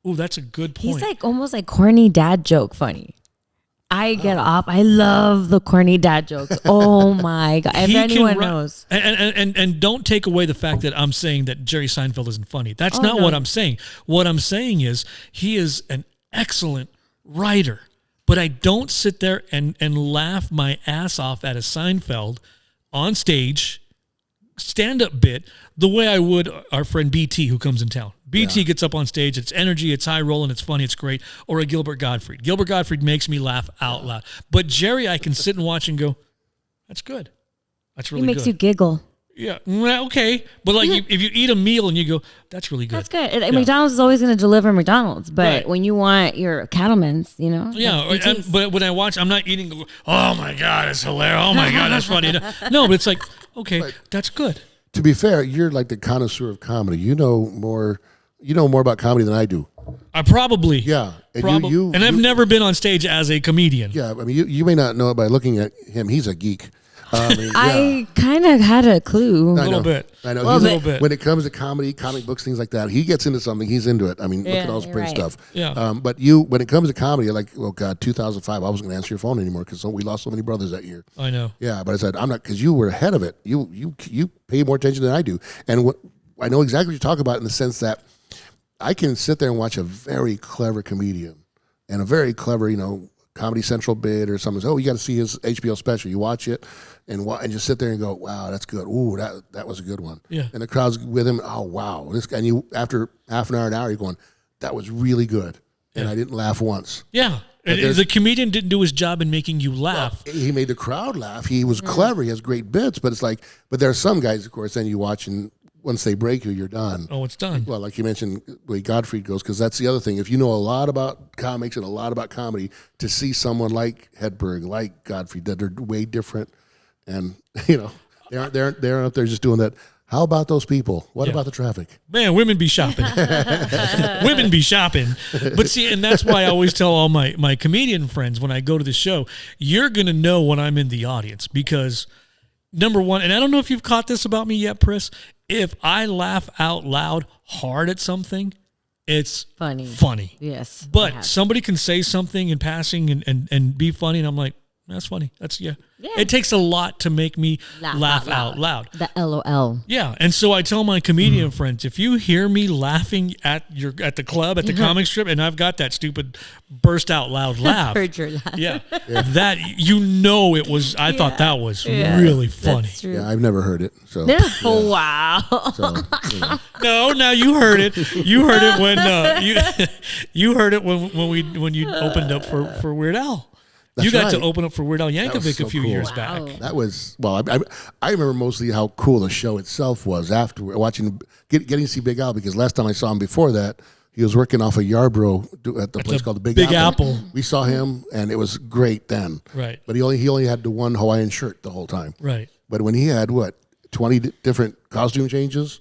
Speaker 2: Ooh, that's a good point."
Speaker 1: He's like almost like corny dad joke funny. I get off. I love the corny dad jokes. Oh my God. If anyone knows.
Speaker 2: And don't take away the fact that I'm saying that Jerry Seinfeld isn't funny. That's not what I'm saying. What I'm saying is he is an excellent writer. But I don't sit there and laugh my ass off at a Seinfeld on stage stand-up bit the way I would our friend BT who comes in town. BT gets up on stage, it's energy, it's high rolling, it's funny, it's great. Or a Gilbert Gottfried. Gilbert Gottfried makes me laugh out loud. But Jerry, I can sit and watch and go, "That's good. That's really good."
Speaker 1: He makes you giggle.
Speaker 2: Yeah. Well, okay. But like, if you eat a meal and you go, that's really good.
Speaker 1: That's good. McDonald's is always going to deliver McDonald's, but when you want your Cattleman's,
Speaker 2: Yeah. But when I watch, I'm not eating. Oh my God, it's hilarious. Oh my God, that's funny. No, but it's like, okay, that's good.
Speaker 3: To be fair, you're like the connoisseur of comedy. You know more about comedy than I do.
Speaker 2: I probably.
Speaker 3: Yeah. And
Speaker 2: and I've never been on stage as a comedian.
Speaker 3: Yeah. I mean, you may not know it by looking at him. He's a geek.
Speaker 1: I kind of had a clue.
Speaker 2: A little bit.
Speaker 3: I know.
Speaker 2: A little bit.
Speaker 3: When it comes to comedy, comic books, things like that, he gets into something. He's into it. I mean, look at all his print stuff.
Speaker 2: Yeah.
Speaker 3: But when it comes to comedy, like, oh God, 2005, I wasn't going to answer your phone anymore because we lost so many brothers that year.
Speaker 2: I know.
Speaker 3: Yeah, but I said, I'm not, because you were ahead of it. You pay more attention than I do. And I know exactly what you're talking about in the sense that I can sit there and watch a very clever comedian and a very clever, Comedy Central bid or something. Oh, you got to see his HBO special. You watch it and just sit there and go, wow, that's good. Ooh, that was a good one.
Speaker 2: Yeah. And
Speaker 3: the crowd's with him. Oh, wow. And you, after half an hour, you're going, that was really good. And I didn't laugh once.
Speaker 2: Yeah. The comedian didn't do his job in making you laugh.
Speaker 3: Well, he made the crowd laugh. He was clever. He has great bits. But it's like, but there are some guys, of course, then you watch and once they break you, you're done.
Speaker 2: Oh, it's done.
Speaker 3: Well, like you mentioned, the way Gottfried goes, because that's the other thing. If you know a lot about comics and a lot about comedy, to see someone like Hedberg, like Gottfried, that are way different, and they aren't up there just doing that. How about those people? What about the traffic?
Speaker 2: Man, women be shopping. Women be shopping. But see, and that's why I always tell all my comedian friends when I go to the show, you're going to know when I'm in the audience because, number one, and I don't know if you've caught this about me yet, Priss, if I laugh out loud hard at something, it's funny.
Speaker 1: Yes.
Speaker 2: But somebody can say something in passing and be funny, and I'm like, that's funny. That's yeah. It takes a lot to make me laugh out loud.
Speaker 1: The LOL.
Speaker 2: Yeah, and so I tell my comedian friends, if you hear me laughing at the club, at the comic strip, and I've got that stupid burst out loud laugh.
Speaker 1: Heard your laugh.
Speaker 2: Yeah. That it was. I thought that was really funny.
Speaker 1: That's true.
Speaker 3: Yeah, I've never heard it. So
Speaker 1: wow.
Speaker 3: So,
Speaker 2: No, now you heard it. You heard it when you heard it when you opened up for Weird Al. You got to open up for Weird Al Yankovic a few years back.
Speaker 3: That was, well, I remember mostly how cool the show itself was after watching, getting to see Big Al, because last time I saw him before that, he was working off of Yarborough at the place called the Big Apple. We saw him, and it was great then.
Speaker 2: Right.
Speaker 3: But he only had the one Hawaiian shirt the whole time.
Speaker 2: Right.
Speaker 3: But when he had, 20 different costume changes?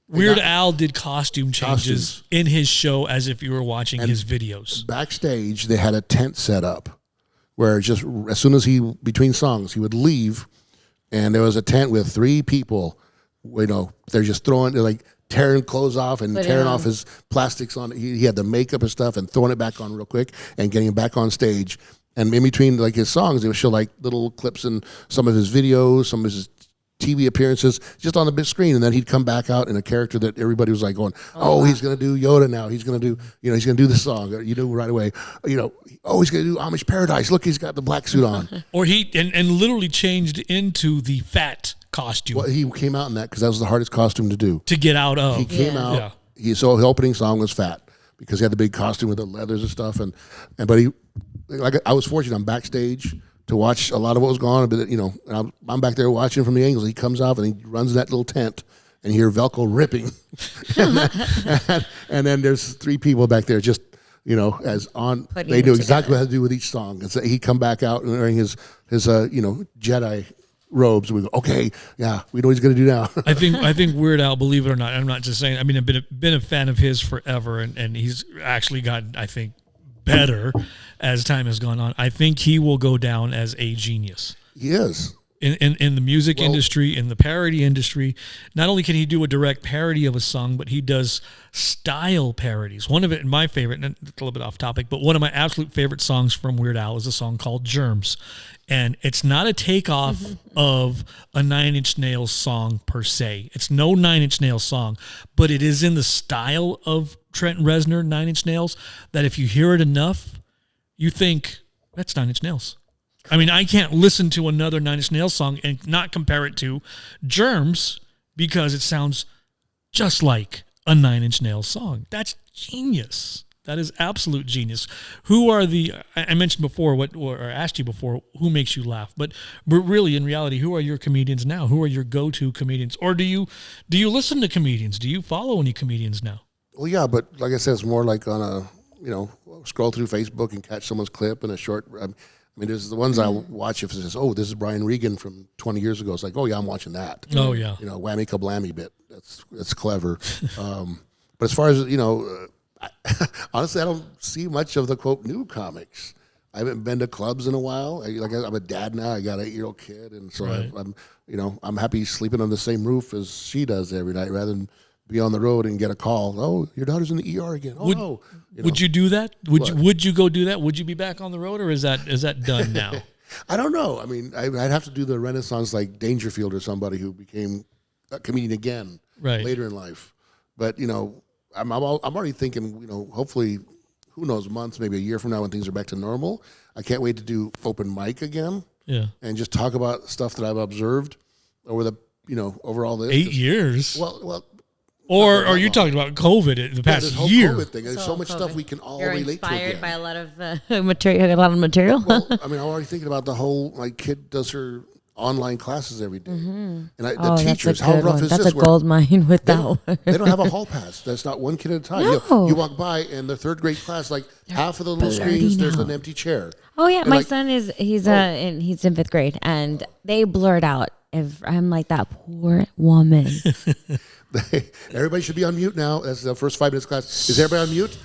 Speaker 2: Weird Al did costume changes in his show as if you were watching his videos. Backstage,
Speaker 3: they had a tent set up, where just as soon as between songs, he would leave, and there was a tent with 3 people. They're just they're like tearing clothes off and tearing off his plastics on. He had the makeup and stuff and throwing it back on real quick and getting him back on stage. And in between like his songs, they would show like little clips in some of his videos, some of his TV appearances just on the big screen, and then he'd come back out in a character that everybody was like going, he's going to do Yoda now. He's going to do, he's going to do the song. Right away. He's going to do Amish Paradise. Look, he's got the black suit on.
Speaker 2: Or he and literally changed into the fat costume.
Speaker 3: Well, he came out in that because that was the hardest costume to do.
Speaker 2: To get out of.
Speaker 3: He came out. Yeah. So the opening song was fat because he had the big costume with the leathers and stuff. But I was fortunate. I'm backstage to watch a lot of what was going on, but and I'm back there watching from the angles. He comes off and he runs in that little tent, and you hear Velcro ripping, and then there's 3 people back there just they knew exactly what to do with each song. And so he'd come back out wearing his Jedi robes. We go, okay, yeah, we know what he's going to do now.
Speaker 2: I think Weird Al, believe it or not, I'm not just saying. I mean, I've been a fan of his forever, and he's actually gotten, I think, better as time has gone on. I think he will go down as a genius.
Speaker 3: He is.
Speaker 2: In the music industry, in the parody industry. Not only can he do a direct parody of a song, but he does style parodies. One of it, my favorite, and it's a little bit off topic, but one of my absolute favorite songs from Weird Al is a song called Germs. And it's not a takeoff of a 9 Inch Nails song per se. It's no 9 Inch Nails song, but it is in the style of Trent Reznor, 9 Inch Nails, that if you hear it enough, you think, that's 9 Inch Nails. I mean, I can't listen to another 9 Inch Nails song and not compare it to Germs because it sounds just like a 9 Inch Nails song. That's genius. That is absolute genius. Who are I mentioned before or asked you before, who makes you laugh? But really, in reality, who are your comedians now? Who are your go-to comedians? Or do you listen to comedians? Do you follow any comedians now?
Speaker 3: Well, yeah, but like I said, it's more like on a, scroll through Facebook and catch someone's clip in a short. I mean, there's the ones I watch if it says, oh, this is Brian Regan from 20 years ago. It's like, oh, yeah, I'm watching that.
Speaker 2: Oh, yeah.
Speaker 3: Whammy kablammy bit. That's clever. But as far as, honestly, I don't see much of the, quote, new comics. I haven't been to clubs in a while. I'm a dad now. I got an 8-year-old kid. And so
Speaker 2: right.
Speaker 3: I'm happy sleeping on the same roof as she does every night rather than be on the road and get a call. Oh, your daughter's in the ER again. Oh, no.
Speaker 2: Would you do that? Would you go do that? Would you be back on the road, or is that done now?
Speaker 3: I don't know. I mean, I'd have to do the Renaissance like Dangerfield or somebody who became a comedian again later in life. But, I'm already thinking, hopefully, who knows, months, maybe a year from now when things are back to normal. I can't wait to do open mic again. Yeah. And just talk about stuff that I've observed over the, over all this.
Speaker 2: 8 years.
Speaker 3: Well.
Speaker 2: Or are you talking about COVID the past year?
Speaker 3: COVID thing. There's so much stuff we can all relate to.
Speaker 1: You're inspired by a lot of material.
Speaker 3: Well, I'm already thinking about the whole, my kid does her online classes every day. Mm-hmm. And the teachers, how rough is this?
Speaker 1: That's a gold mine with that one.
Speaker 3: They don't have a hall pass. That's not one kid at a time.
Speaker 1: No.
Speaker 3: You walk by and the third grade class, like half of the little screens, there's an empty chair.
Speaker 1: Oh, yeah. My son he's in 5th grade, and they blurt out. I'm like, that poor woman.
Speaker 3: Everybody should be on mute now. That's the first 5 minutes class. Is everybody on mute?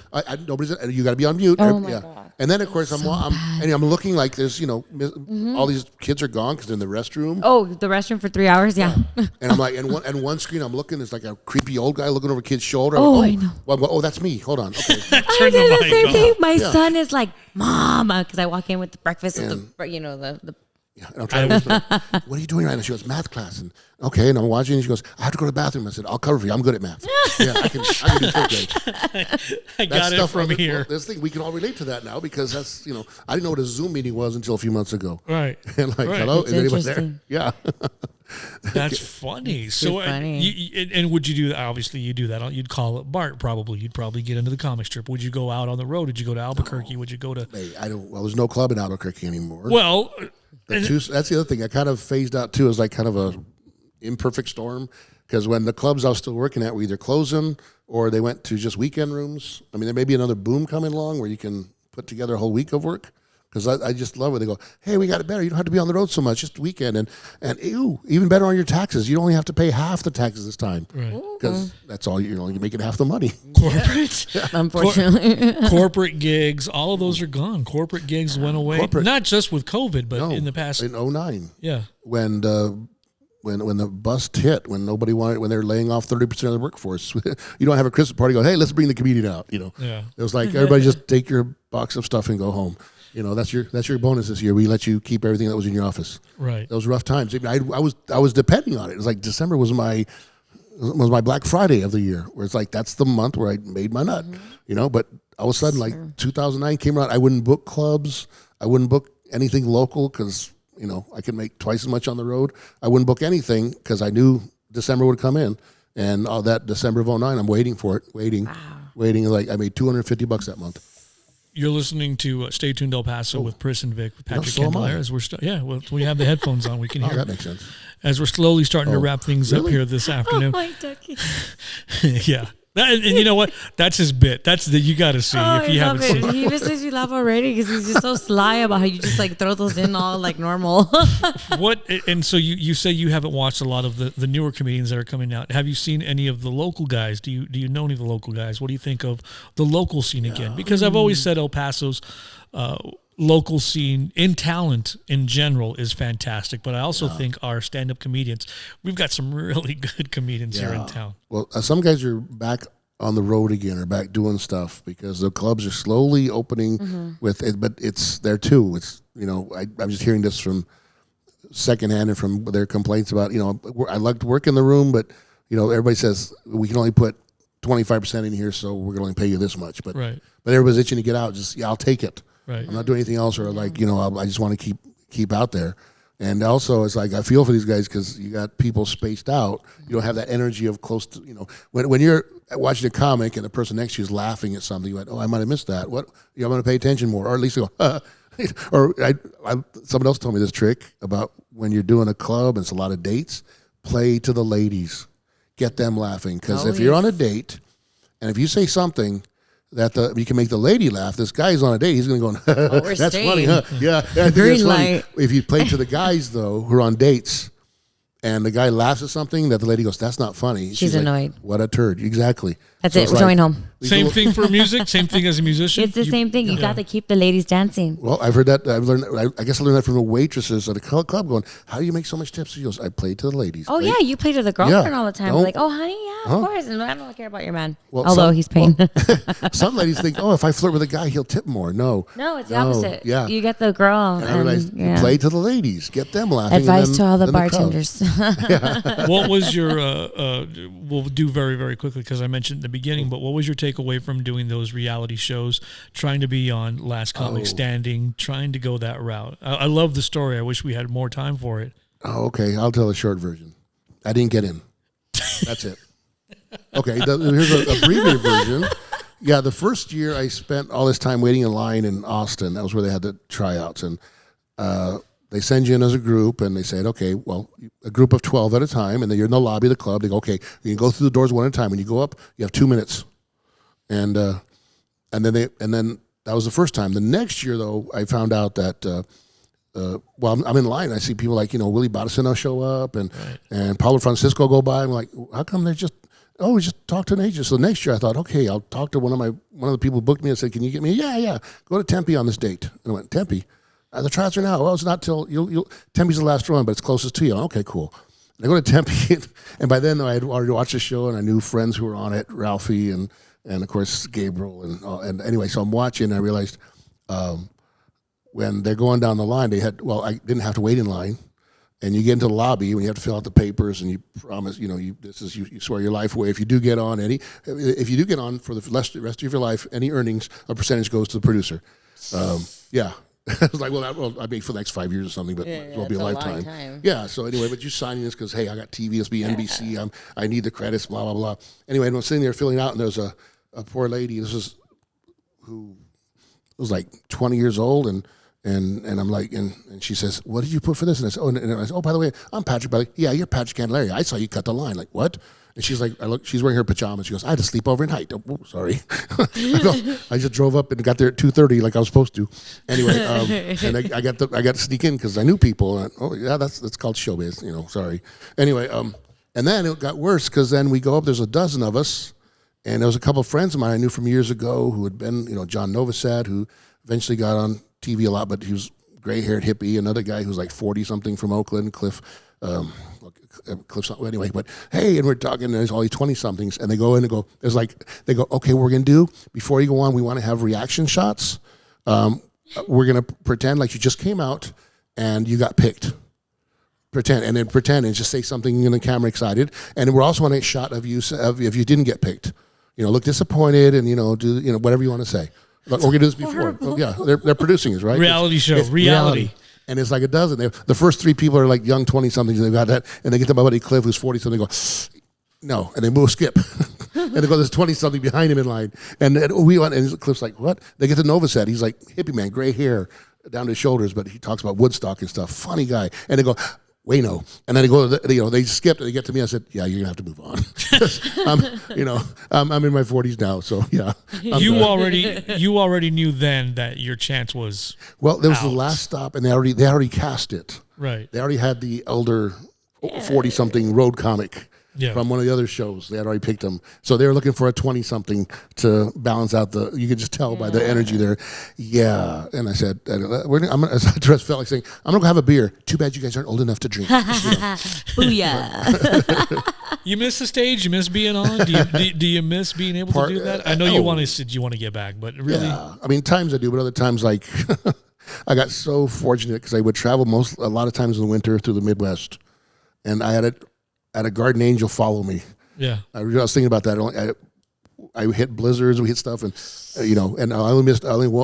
Speaker 3: Nobody's. You got to be on mute.
Speaker 1: Oh my God.
Speaker 3: And then of course I'm looking like there's all these kids are gone because they're in the restroom.
Speaker 1: Oh, the restroom for 3 hours. Yeah.
Speaker 3: And I'm like, and one screen I'm looking is like a creepy old guy looking over a kid's shoulder.
Speaker 1: I know.
Speaker 3: Well, that's me. Hold on. Okay.
Speaker 1: I did the same thing. My son is like, Mom, because I walk in with the breakfast with the.
Speaker 3: Yeah, and I'm trying to whisper, what are you doing right now? She goes, math class. And okay, and I'm watching, and she goes, I have to go to the bathroom. I said, I'll cover for you. I'm good at math. Yeah, I can do 3rd grade.
Speaker 2: I got it from here.
Speaker 3: This thing, we can all relate to that now because that's, I didn't know what a Zoom meeting was until a few months ago.
Speaker 2: Right.
Speaker 3: And hello, is anybody there? Yeah.
Speaker 2: That's funny. So, funny. And would you do that? Obviously, you do that. You'd call it Bart, probably. You'd probably get into the comic strip. Would you go out on the road? Would you go to Albuquerque? Would you go to...
Speaker 3: Hey, there's no club in Albuquerque anymore.
Speaker 2: Well...
Speaker 3: That's the other thing. I kind of phased out, too, as like kind of a imperfect storm. Because when the clubs I was still working at were either closing or they went to just weekend rooms. I mean, there may be another boom coming along where you can put together a whole week of work. Because I just love it. They go, hey, we got it better. You don't have to be on the road so much, just weekend. And even better on your taxes. You only have to pay half the taxes this time. Because that's all, you're making half the money.
Speaker 2: Corporate.
Speaker 1: Unfortunately.
Speaker 2: Corporate gigs, all of those are gone. Corporate gigs went away. Not just with COVID, but in the past.
Speaker 3: In 2009.
Speaker 2: Yeah.
Speaker 3: When the bust hit, when nobody wanted, when they're laying off 30% of the workforce, you don't have a Christmas party. Go, hey, let's bring the comedian out.
Speaker 2: Yeah.
Speaker 3: It was like everybody just take your box of stuff and go home. That's your bonus this year. We let you keep everything that was in your office.
Speaker 2: Right.
Speaker 3: Those rough times. I was depending on it. It was like December was my Black Friday of the year, where it's like that's the month where I made my nut. But all of a sudden, like 2009 came around, I wouldn't book clubs. I wouldn't book anything local because I could make twice as much on the road. I wouldn't book anything because I knew December would come in, and all that December of 2009, I'm waiting for it, waiting. Like I made $250 that month.
Speaker 2: You're listening to Stay Tuned El Paso with Priss and Vic, with Patrick Candelaria. As we have the headphones on, we can hear.
Speaker 3: That makes sense.
Speaker 2: As we're slowly starting to wrap things up here this afternoon.
Speaker 1: Oh, my ducky.
Speaker 2: Yeah. And you know what? That's his bit. You got to see if you haven't seen it.
Speaker 1: He just makes me laugh already because he's just so sly about how you just like throw those in all like normal.
Speaker 2: And so you say you haven't watched a lot of the newer comedians that are coming out. Have you seen any of the local guys? Do you know any of the local guys? What do you think of the local scene again? Because I've always said El Paso's local scene in talent in general is fantastic, but I also think our stand-up comedians, we've got some really good comedians here in town.
Speaker 3: Well, some guys are back on the road again, or back doing stuff because the clubs are slowly opening with it, but it's there too. It's I'm just hearing this from secondhand and from their complaints about I like to work in the room, but everybody says we can only put 25% in here, so we're going to only pay you this much. But everybody's itching to get out. Just I'll take it.
Speaker 2: Right.
Speaker 3: I'm not doing anything else, or I just want to keep out there. And also, it's like I feel for these guys because you got people spaced out. You don't have that energy of close to, when you're watching a comic and the person next to you is laughing at something, you went, oh, I might have missed that. What? I'm going to pay attention more, or at least go, or someone else told me this trick about when you're doing a club and it's a lot of dates, play to the ladies, get them laughing. Because if you're on a date and if you say something that you can make the lady laugh, this guy's on a date, he's going to go, that's funny, huh? Yeah, I think that's funny. If you play to the guys, though, who are on dates, and the guy laughs at something that the lady goes, that's not funny. She's annoyed. Like, what a turd. Exactly.
Speaker 1: That's it. We're going home.
Speaker 2: Same thing for music. Same thing as a musician.
Speaker 1: It's the same thing. You got to keep the ladies dancing.
Speaker 3: Well, I've heard that. I've learned. I guess I learned that from the waitresses at a club going, how do you make so much tips? She goes, I play to the ladies.
Speaker 1: Oh, yeah. You play to the girlfriend all the time. Like, oh, honey, yeah, of course. And I don't care about your man. Well, although he's paying.
Speaker 3: Some ladies think, oh, if I flirt with a guy, he'll tip more. No,
Speaker 1: it's the opposite. Yeah. You get the girl.
Speaker 3: And I realized, play to the ladies. Get them laughing.
Speaker 1: Advice to all the bartenders.
Speaker 2: What was your, we'll do very, very quickly because I mentioned in the beginning, but what was your takeaway from doing those reality shows, trying to be on Last Comic Standing, trying to go that route? I love the story. I wish we had more time for it.
Speaker 3: Oh, okay. I'll tell a short version. I didn't get in. That's it. Okay. Here's a abbreviated version. Yeah, the first year I spent all this time waiting in line in Austin. That was where they had the tryouts. And they send you in as a group, and they said, okay, well, a group of 12 at a time, and then you're in the lobby of the club. They go, okay, you can go through the doors one at a time. When you go up, you have 2 minutes. And then that was the first time. The next year, though, I found out that I'm in line. I see people like Willie Bottacino show up and Paulo Francisco go by. I'm like, how come they just talk to an agent? So next year I thought, okay, I'll talk to one of the people who booked me and said, can you get me? Yeah, go to Tempe on this date. And I went, Tempe? The tryouts are now. Well, it's not till Tempe's the last one, but it's closest to you. Okay, cool. And I go to Tempe, and by then I had already watched the show, and I knew friends who were on it, Ralphie and of course Gabriel, and anyway, so I'm watching, and I realized when they're going down the line, I didn't have to wait in line, and you get into the lobby when you have to fill out the papers, and you promise, you swear your life away. If you do get on for the rest of your life, any earnings, a percentage goes to the producer. Yeah. I was like, well, I made for the next 5 years or something, but it will be a lifetime. Yeah. So anyway, but you're signing this because, hey, I got TV, it's be NBC. I need the credits, blah blah blah. Anyway, and I'm sitting there filling out, and there's a poor lady. Who was like 20 years old, and I'm like, and she says, what did you put for this? And I said, by the way, I'm Patrick. Like, yeah, you're Patrick Candelaria. I saw you cut the line. Like, what? And she's like, she's wearing her pajamas. She goes, I had to sleep overnight. Oh, sorry. I just drove up and got there at 2:30 like I was supposed to. Anyway, and I got to sneak in because I knew people. And, oh yeah, that's called showbiz. Sorry. Anyway, and then it got worse because then we go up. There's a dozen of us, and there was a couple of friends of mine I knew from years ago who had been, John Novosad, who eventually got on TV a lot, but he was gray-haired hippie. Another guy who's like 40-something from Oakland, Cliff. Anyway, but hey, and we're talking, and there's all these 20-somethings, and they go in and go, okay, what we're going to do, before you go on, we want to have reaction shots. We're going to pretend like you just came out and you got picked. Pretend and just say something in the camera excited. And we're also on a shot of you, if you didn't get picked. Look disappointed and, do whatever you want to say. But we're going to do this before. Oh, yeah, they're producing this, right?
Speaker 2: Reality show. Reality.
Speaker 3: And it's like a dozen. The first three people are like young 20-somethings, and they've got that. And they get to my buddy Cliff, who's 40-something, they go, no. And they skip. And they go, there's 20-something behind him in line. And Cliff's like, what? They get to Novosad. He's like, hippie man, gray hair down to his shoulders, but he talks about Woodstock and stuff. Funny guy. And they go, Wayno. And then they go, they skipped, and they get to me. I said, yeah, you're going to have to move on. I'm in my 40s now, so yeah.
Speaker 2: You already knew then that your chance was
Speaker 3: Well, there was the last stop, and they already cast it.
Speaker 2: Right.
Speaker 3: They already had the elder 40-something road comic from one of the other shows. They had already picked him. So they were looking for a 20-something to balance out you could just tell by the energy there. Yeah. And I said, I just felt like saying, I'm going to have a beer. Too bad you guys aren't old enough to drink.
Speaker 1: Booyah.
Speaker 2: You miss the stage? You miss being on? Do you miss being able to do that? I know you want to get back, but really?
Speaker 3: Yeah. I mean, times I do, but other times like I got so fortunate because I would travel a lot of times in the winter through the Midwest. And I had a guardian angel follow me.
Speaker 2: Yeah,
Speaker 3: I was thinking about that. I hit blizzards, we hit stuff, and and I only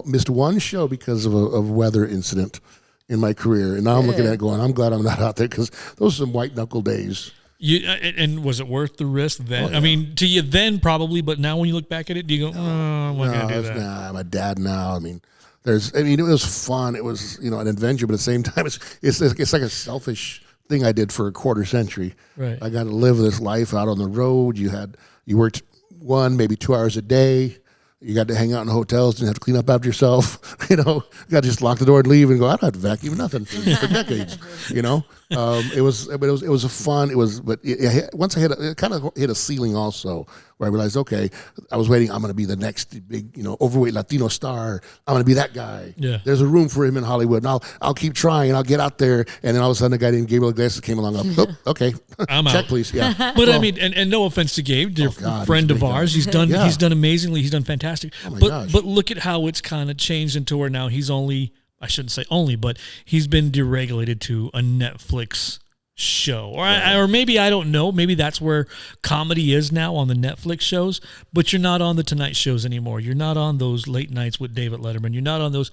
Speaker 3: missed one show because of a weather incident. in my career. And now I'm looking at it going, I'm glad I'm not out there because those are some white knuckle days.
Speaker 2: And was it worth the risk then? Oh, yeah. I mean, to you then probably, but now when you look back at it, do you go, I'm not going to do that?
Speaker 3: Nah, I'm a dad now. I mean, it was fun. It was, an adventure, but at the same time, it's like a selfish thing I did for a quarter century. Right. I got to live this life out on the road. You worked 1, maybe 2 hours a day. You got to hang out in hotels, didn't have to clean up after yourself. You got to just lock the door and leave and go, I don't have to vacuum nothing for decades. It was a fun. Once I it kind of hit a ceiling also, where I realized, okay, I was waiting. I'm going to be the next big, overweight Latino star. I'm going to be that guy. Yeah. There's a room for him in Hollywood, and I'll keep trying, and I'll get out there. And then all of a sudden, a guy named Gabriel Iglesias came along. Okay,
Speaker 2: I'm
Speaker 3: check,
Speaker 2: out.
Speaker 3: Please. Yeah.
Speaker 2: But I mean, and no offense to Gabe, dear friend of ours, he's done amazingly. He's done fantastic. But look at how it's kind of changed into where now he's only. I shouldn't say only, but he's been deregulated to a Netflix show. Or maybe, I don't know, maybe that's where comedy is now on the Netflix shows, but you're not on the Tonight shows anymore. You're not on those late nights with David Letterman. You're not on those,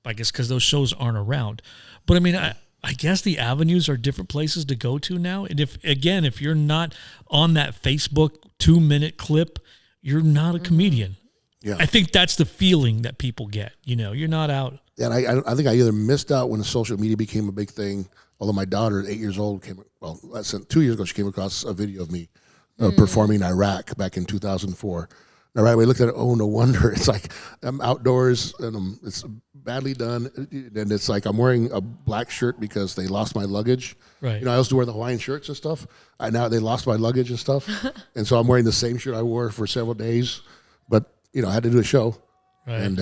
Speaker 2: I guess, because those shows aren't around. But I mean, I guess the avenues are different places to go to now. And if you're not on that Facebook 2-minute clip, you're not a comedian. Yeah. I think that's the feeling that people get. You're not out.
Speaker 3: And I think I either missed out when social media became a big thing, although my daughter at 8 years old 2 years ago, she came across a video of me performing in Iraq back in 2004. And right away, I looked at it, no wonder. It's like I'm outdoors and it's badly done. And it's like I'm wearing a black shirt because they lost my luggage. Right. I used to wear the Hawaiian shirts and stuff. Now they lost my luggage and stuff. And so I'm wearing the same shirt I wore for several days. But, I had to do a show. Right. And,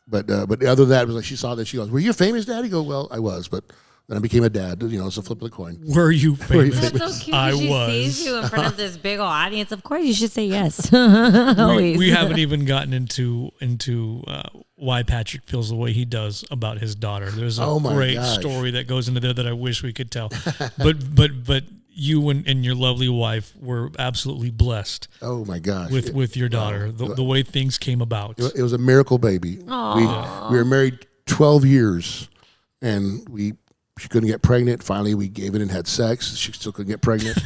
Speaker 3: But other than that, it was like she saw that. She goes, "Were you famous, Daddy?" Go, "Well, I was, but then I became a dad. It's a flip of the coin."
Speaker 2: Were you famous?
Speaker 1: That's so cute.
Speaker 2: I
Speaker 1: she
Speaker 2: was.
Speaker 1: Sees you in front of this big old audience. Of course, you should say yes.
Speaker 2: We haven't even gotten into why Patrick feels the way he does about his daughter. There's a great story that goes into there that I wish we could tell. But you and your lovely wife were absolutely blessed. Oh my gosh! With your daughter, the way things came about.
Speaker 3: It was a miracle baby. We were married 12 years, and she couldn't get pregnant. Finally, we gave in and had sex. She still couldn't get pregnant.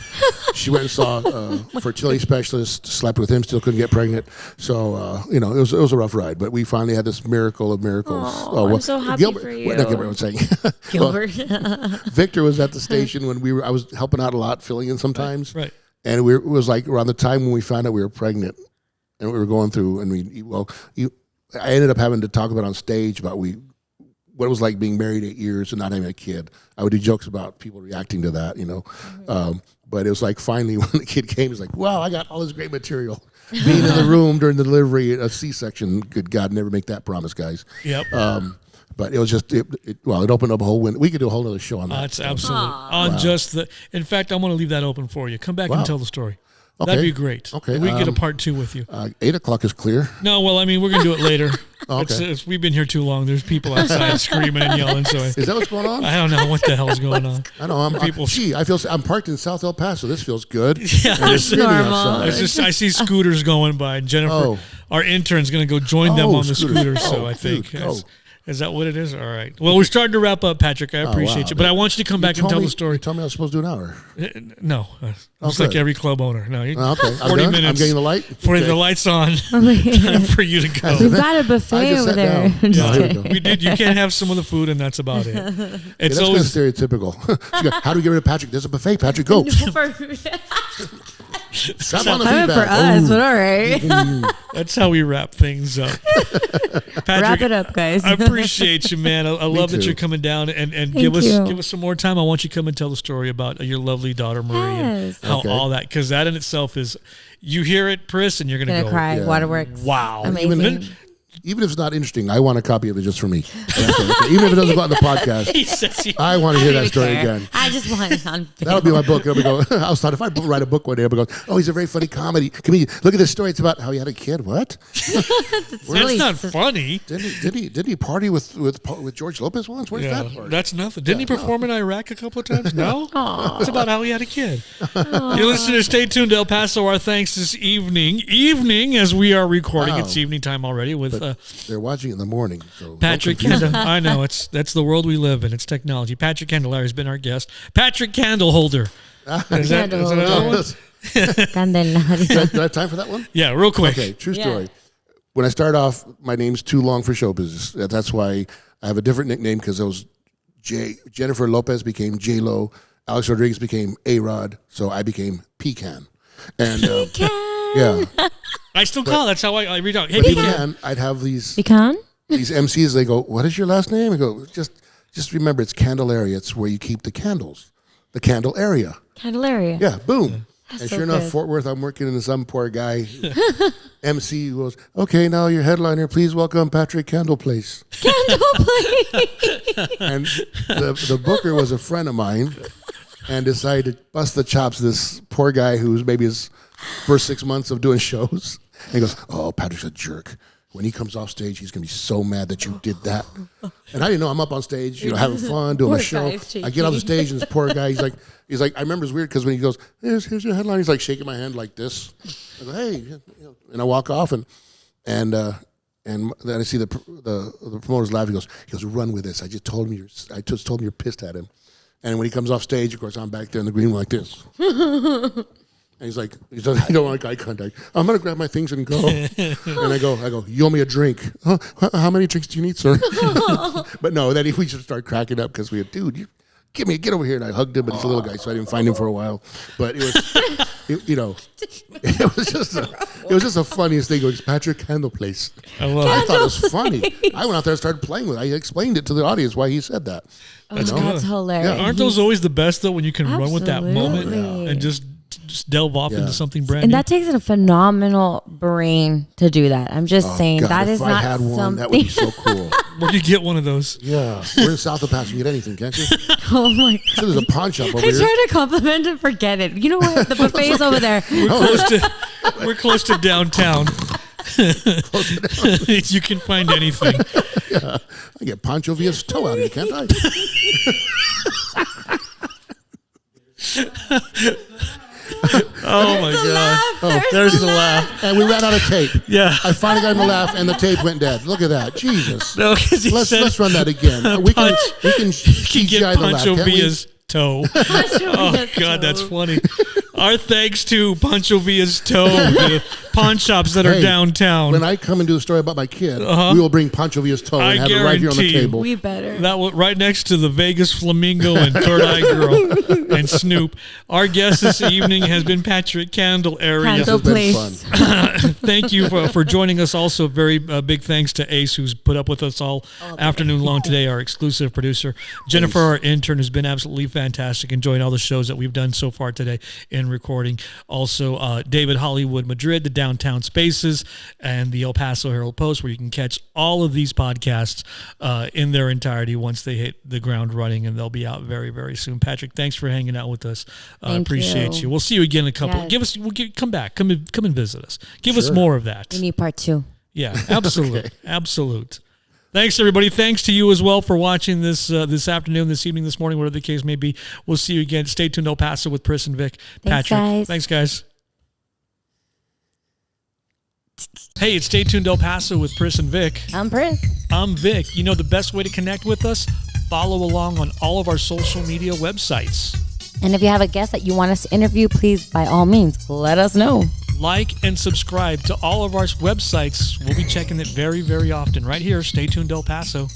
Speaker 3: She went and saw a fertility specialist, slept with him, still couldn't get pregnant. So, it was a rough ride. But we finally had this miracle of miracles.
Speaker 1: I'm so happy for you.
Speaker 3: Not Gilbert, I'm saying. Gilbert. Victor was at the station when I was helping out a lot, filling in sometimes. Right. And it was like around the time when we found out we were pregnant and we were going through. And I ended up having to talk about on stage about what it was like being married 8 years and not having a kid. I would do jokes about people reacting to that, But it was like finally when the kid came, it's like, wow, I got all this great material. Being in the room during the delivery, a C-section, good God, never make that promise, guys. Yep. But it was just, it opened up a whole window. We could do a whole other show on that.
Speaker 2: That's absolutely. In fact, I want to leave that open for you. Come back and tell the story. Okay. That'd be great. Okay. We can get a part 2 with you.
Speaker 3: 8 o'clock is clear.
Speaker 2: No, well, I mean, we're going to do it later. Okay. We've been here too long. There's people outside screaming and yelling. So
Speaker 3: is that what's going on?
Speaker 2: I don't know what the hell's going on.
Speaker 3: I know. I'm parked in South El Paso. This feels good.
Speaker 2: Yeah, it's normal. I see scooters going by. Jennifer, our intern's going to go join them on the scooters. So I think. Is that what it is? All right. Well, we're starting to wrap up, Patrick. I appreciate you. But I want you to come back and tell the story.
Speaker 3: You told me I was supposed to do an hour.
Speaker 2: No. It's like every club owner. No. 40 minutes.
Speaker 3: I'm getting the light?
Speaker 2: The light's on. Time for you to go.
Speaker 1: We've got a buffet over there.
Speaker 2: We did. You can't have some of the food, and that's about it.
Speaker 3: That's kind of stereotypical. How do we get rid of Patrick? There's a buffet. Patrick, go.
Speaker 1: Strap on the feedback. For us, but all right.
Speaker 2: That's how we wrap things up. Patrick,
Speaker 1: wrap it up, guys.
Speaker 2: I appreciate you, man. I love that you're coming down and give us some more time. I want you to come and tell the story about your lovely daughter Marie and how all that, because that in itself is, you hear it, Priss, and you're gonna go
Speaker 1: cry. Yeah. Waterworks.
Speaker 2: Wow.
Speaker 1: Amazing.
Speaker 3: Even if it's not interesting, I want a copy of it just for me. Even if it doesn't go on the podcast, I want to hear that story again.
Speaker 1: I just want it on video.
Speaker 3: That'll be my book. I was thought if I write a book one day, I'll be going, oh, he's a very funny comedian. Look at this story. It's about how he had a kid. What?
Speaker 2: That's not funny.
Speaker 3: Didn't he party with George Lopez once? Where's that part?
Speaker 2: That's nothing. Didn't he perform in Iraq a couple of times? No? It's about how he had a kid. You listeners, stay tuned to El Paso. Our thanks this evening as we are recording. It's evening time already with
Speaker 3: They're watching in the morning. So
Speaker 2: Patrick I know that's the world we live in. It's technology. Patrick Candelaria has been our guest. Patrick Candleholder. Is that another one?
Speaker 1: Candelaria.
Speaker 3: Do I have time for that one?
Speaker 2: Yeah, real quick.
Speaker 3: Okay, true story. When I start off, my name's too long for show business. That's why I have a different nickname, because it was Jennifer Lopez became J-Lo, Alex Rodriguez became A-Rod, so I became Pecan. And
Speaker 1: Pecan.
Speaker 3: Yeah.
Speaker 2: I still call it. That's how I read out. Hey,
Speaker 3: Pecan. I'd have these MCs, they go, what is your last name? I go, just remember, it's Candelaria. It's where you keep the candles. The candle area.
Speaker 1: Candelaria.
Speaker 3: Yeah, boom.
Speaker 1: That's
Speaker 3: and
Speaker 1: so
Speaker 3: sure enough,
Speaker 1: good.
Speaker 3: Fort Worth, I'm working in some poor guy. MC goes, okay, now your headliner, please welcome Patrick Candleplace.
Speaker 1: Candleplace.
Speaker 3: And the booker was a friend of mine and decided to bust the chops of this poor guy who's maybe his first 6 months of doing shows. And he goes, oh, Patrick's a jerk. When he comes off stage, he's going to be so mad that you did that. And I didn't know, I'm up on stage, having fun, doing a show. I get on the stage, and this poor guy, he's like, I remember it's weird, because when he goes, here's your headline, he's like shaking my hand like this. I go, hey, and I walk off, and then I see the promoter's laugh. He goes, run with this. I just told him you're pissed at him. And when he comes off stage, of course, I'm back there in the green room like this. And he's like, I don't want eye contact. I'm going to grab my things and go. And I go, you owe me a drink. Huh? How many drinks do you need, sir? But no, then we just started cracking up, because get over here. And I hugged him, but he's a little guy, so I didn't find him for a while. But it was just the funniest thing. It was Patrick Candleplace. I thought it was funny. I went out there and started playing with it. I explained it to the audience why he said that.
Speaker 1: That's hilarious.
Speaker 2: Yeah, aren't those always the best, though, when you can run with that moment and just delve off into something brand new?
Speaker 1: And that takes a phenomenal brain to do that. I'm just saying,
Speaker 3: God,
Speaker 1: that is
Speaker 3: if
Speaker 1: not
Speaker 3: I had one,
Speaker 1: something.
Speaker 3: that would be so cool.
Speaker 2: Where do you get one of those?
Speaker 3: Yeah, we're in South El Paso. You get anything, can't you?
Speaker 1: Oh my God.
Speaker 3: So there's a pawn shop over
Speaker 1: I
Speaker 3: here.
Speaker 1: try to compliment and forget it. You know what? The buffet's over there.
Speaker 2: We're close to downtown. You can find anything.
Speaker 3: Yeah. I get Pancho Villa's toe out of here, can't I?
Speaker 2: Oh my God! There's the laugh.
Speaker 3: And we ran out of tape.
Speaker 2: Yeah,
Speaker 3: I finally got him to laugh, and the tape went dead. Look at that, Jesus!
Speaker 2: No,
Speaker 3: let's run that again. We can
Speaker 2: get Pancho Villa's toe. Oh God, that's funny. Our thanks to Pancho Villa's toe, the pawn shops that are downtown.
Speaker 3: When I come and do a story about my kid, we will bring Pancho Villa's toe and have it right here on the table.
Speaker 1: We better.
Speaker 2: That was right next to the Vegas Flamingo and Third Eye Girl and Snoop. Our guest this evening has been Patrick Candelaria. Thank you for joining us. Also, very big thanks to Ace, who's put up with us all afternoon long today, our exclusive producer. Jennifer, our intern, has been absolutely fantastic, enjoying all the shows that we've done so far today in recording. Also, David Hollywood Madrid, the Downtown Spaces, and the El Paso Herald Post, where you can catch all of these podcasts in their entirety once they hit the ground running, and they'll be out very, very soon. Patrick, thanks for hanging out with us. Appreciate you. We'll see you again in a couple.
Speaker 1: Yes.
Speaker 2: Come back. Come and visit us. Give us more of that.
Speaker 1: We need part 2.
Speaker 2: Yeah, absolute. Absolute. Thanks, everybody. Thanks to you as well for watching this afternoon, this evening, this morning, whatever the case may be. We'll see you again. Stay tuned, El Paso with Priss and Vic. Patrick. Thanks, guys. Hey, it's Stay Tuned El Paso with Priss and Vic.
Speaker 1: I'm Priss.
Speaker 2: I'm Vic. You know the best way to connect with us? Follow along on all of our social media websites.
Speaker 1: And if you have a guest that you want us to interview, please, by all means, let us know.
Speaker 2: Like and subscribe to all of our websites. We'll be checking it very, very often. Right here, Stay Tuned El Paso.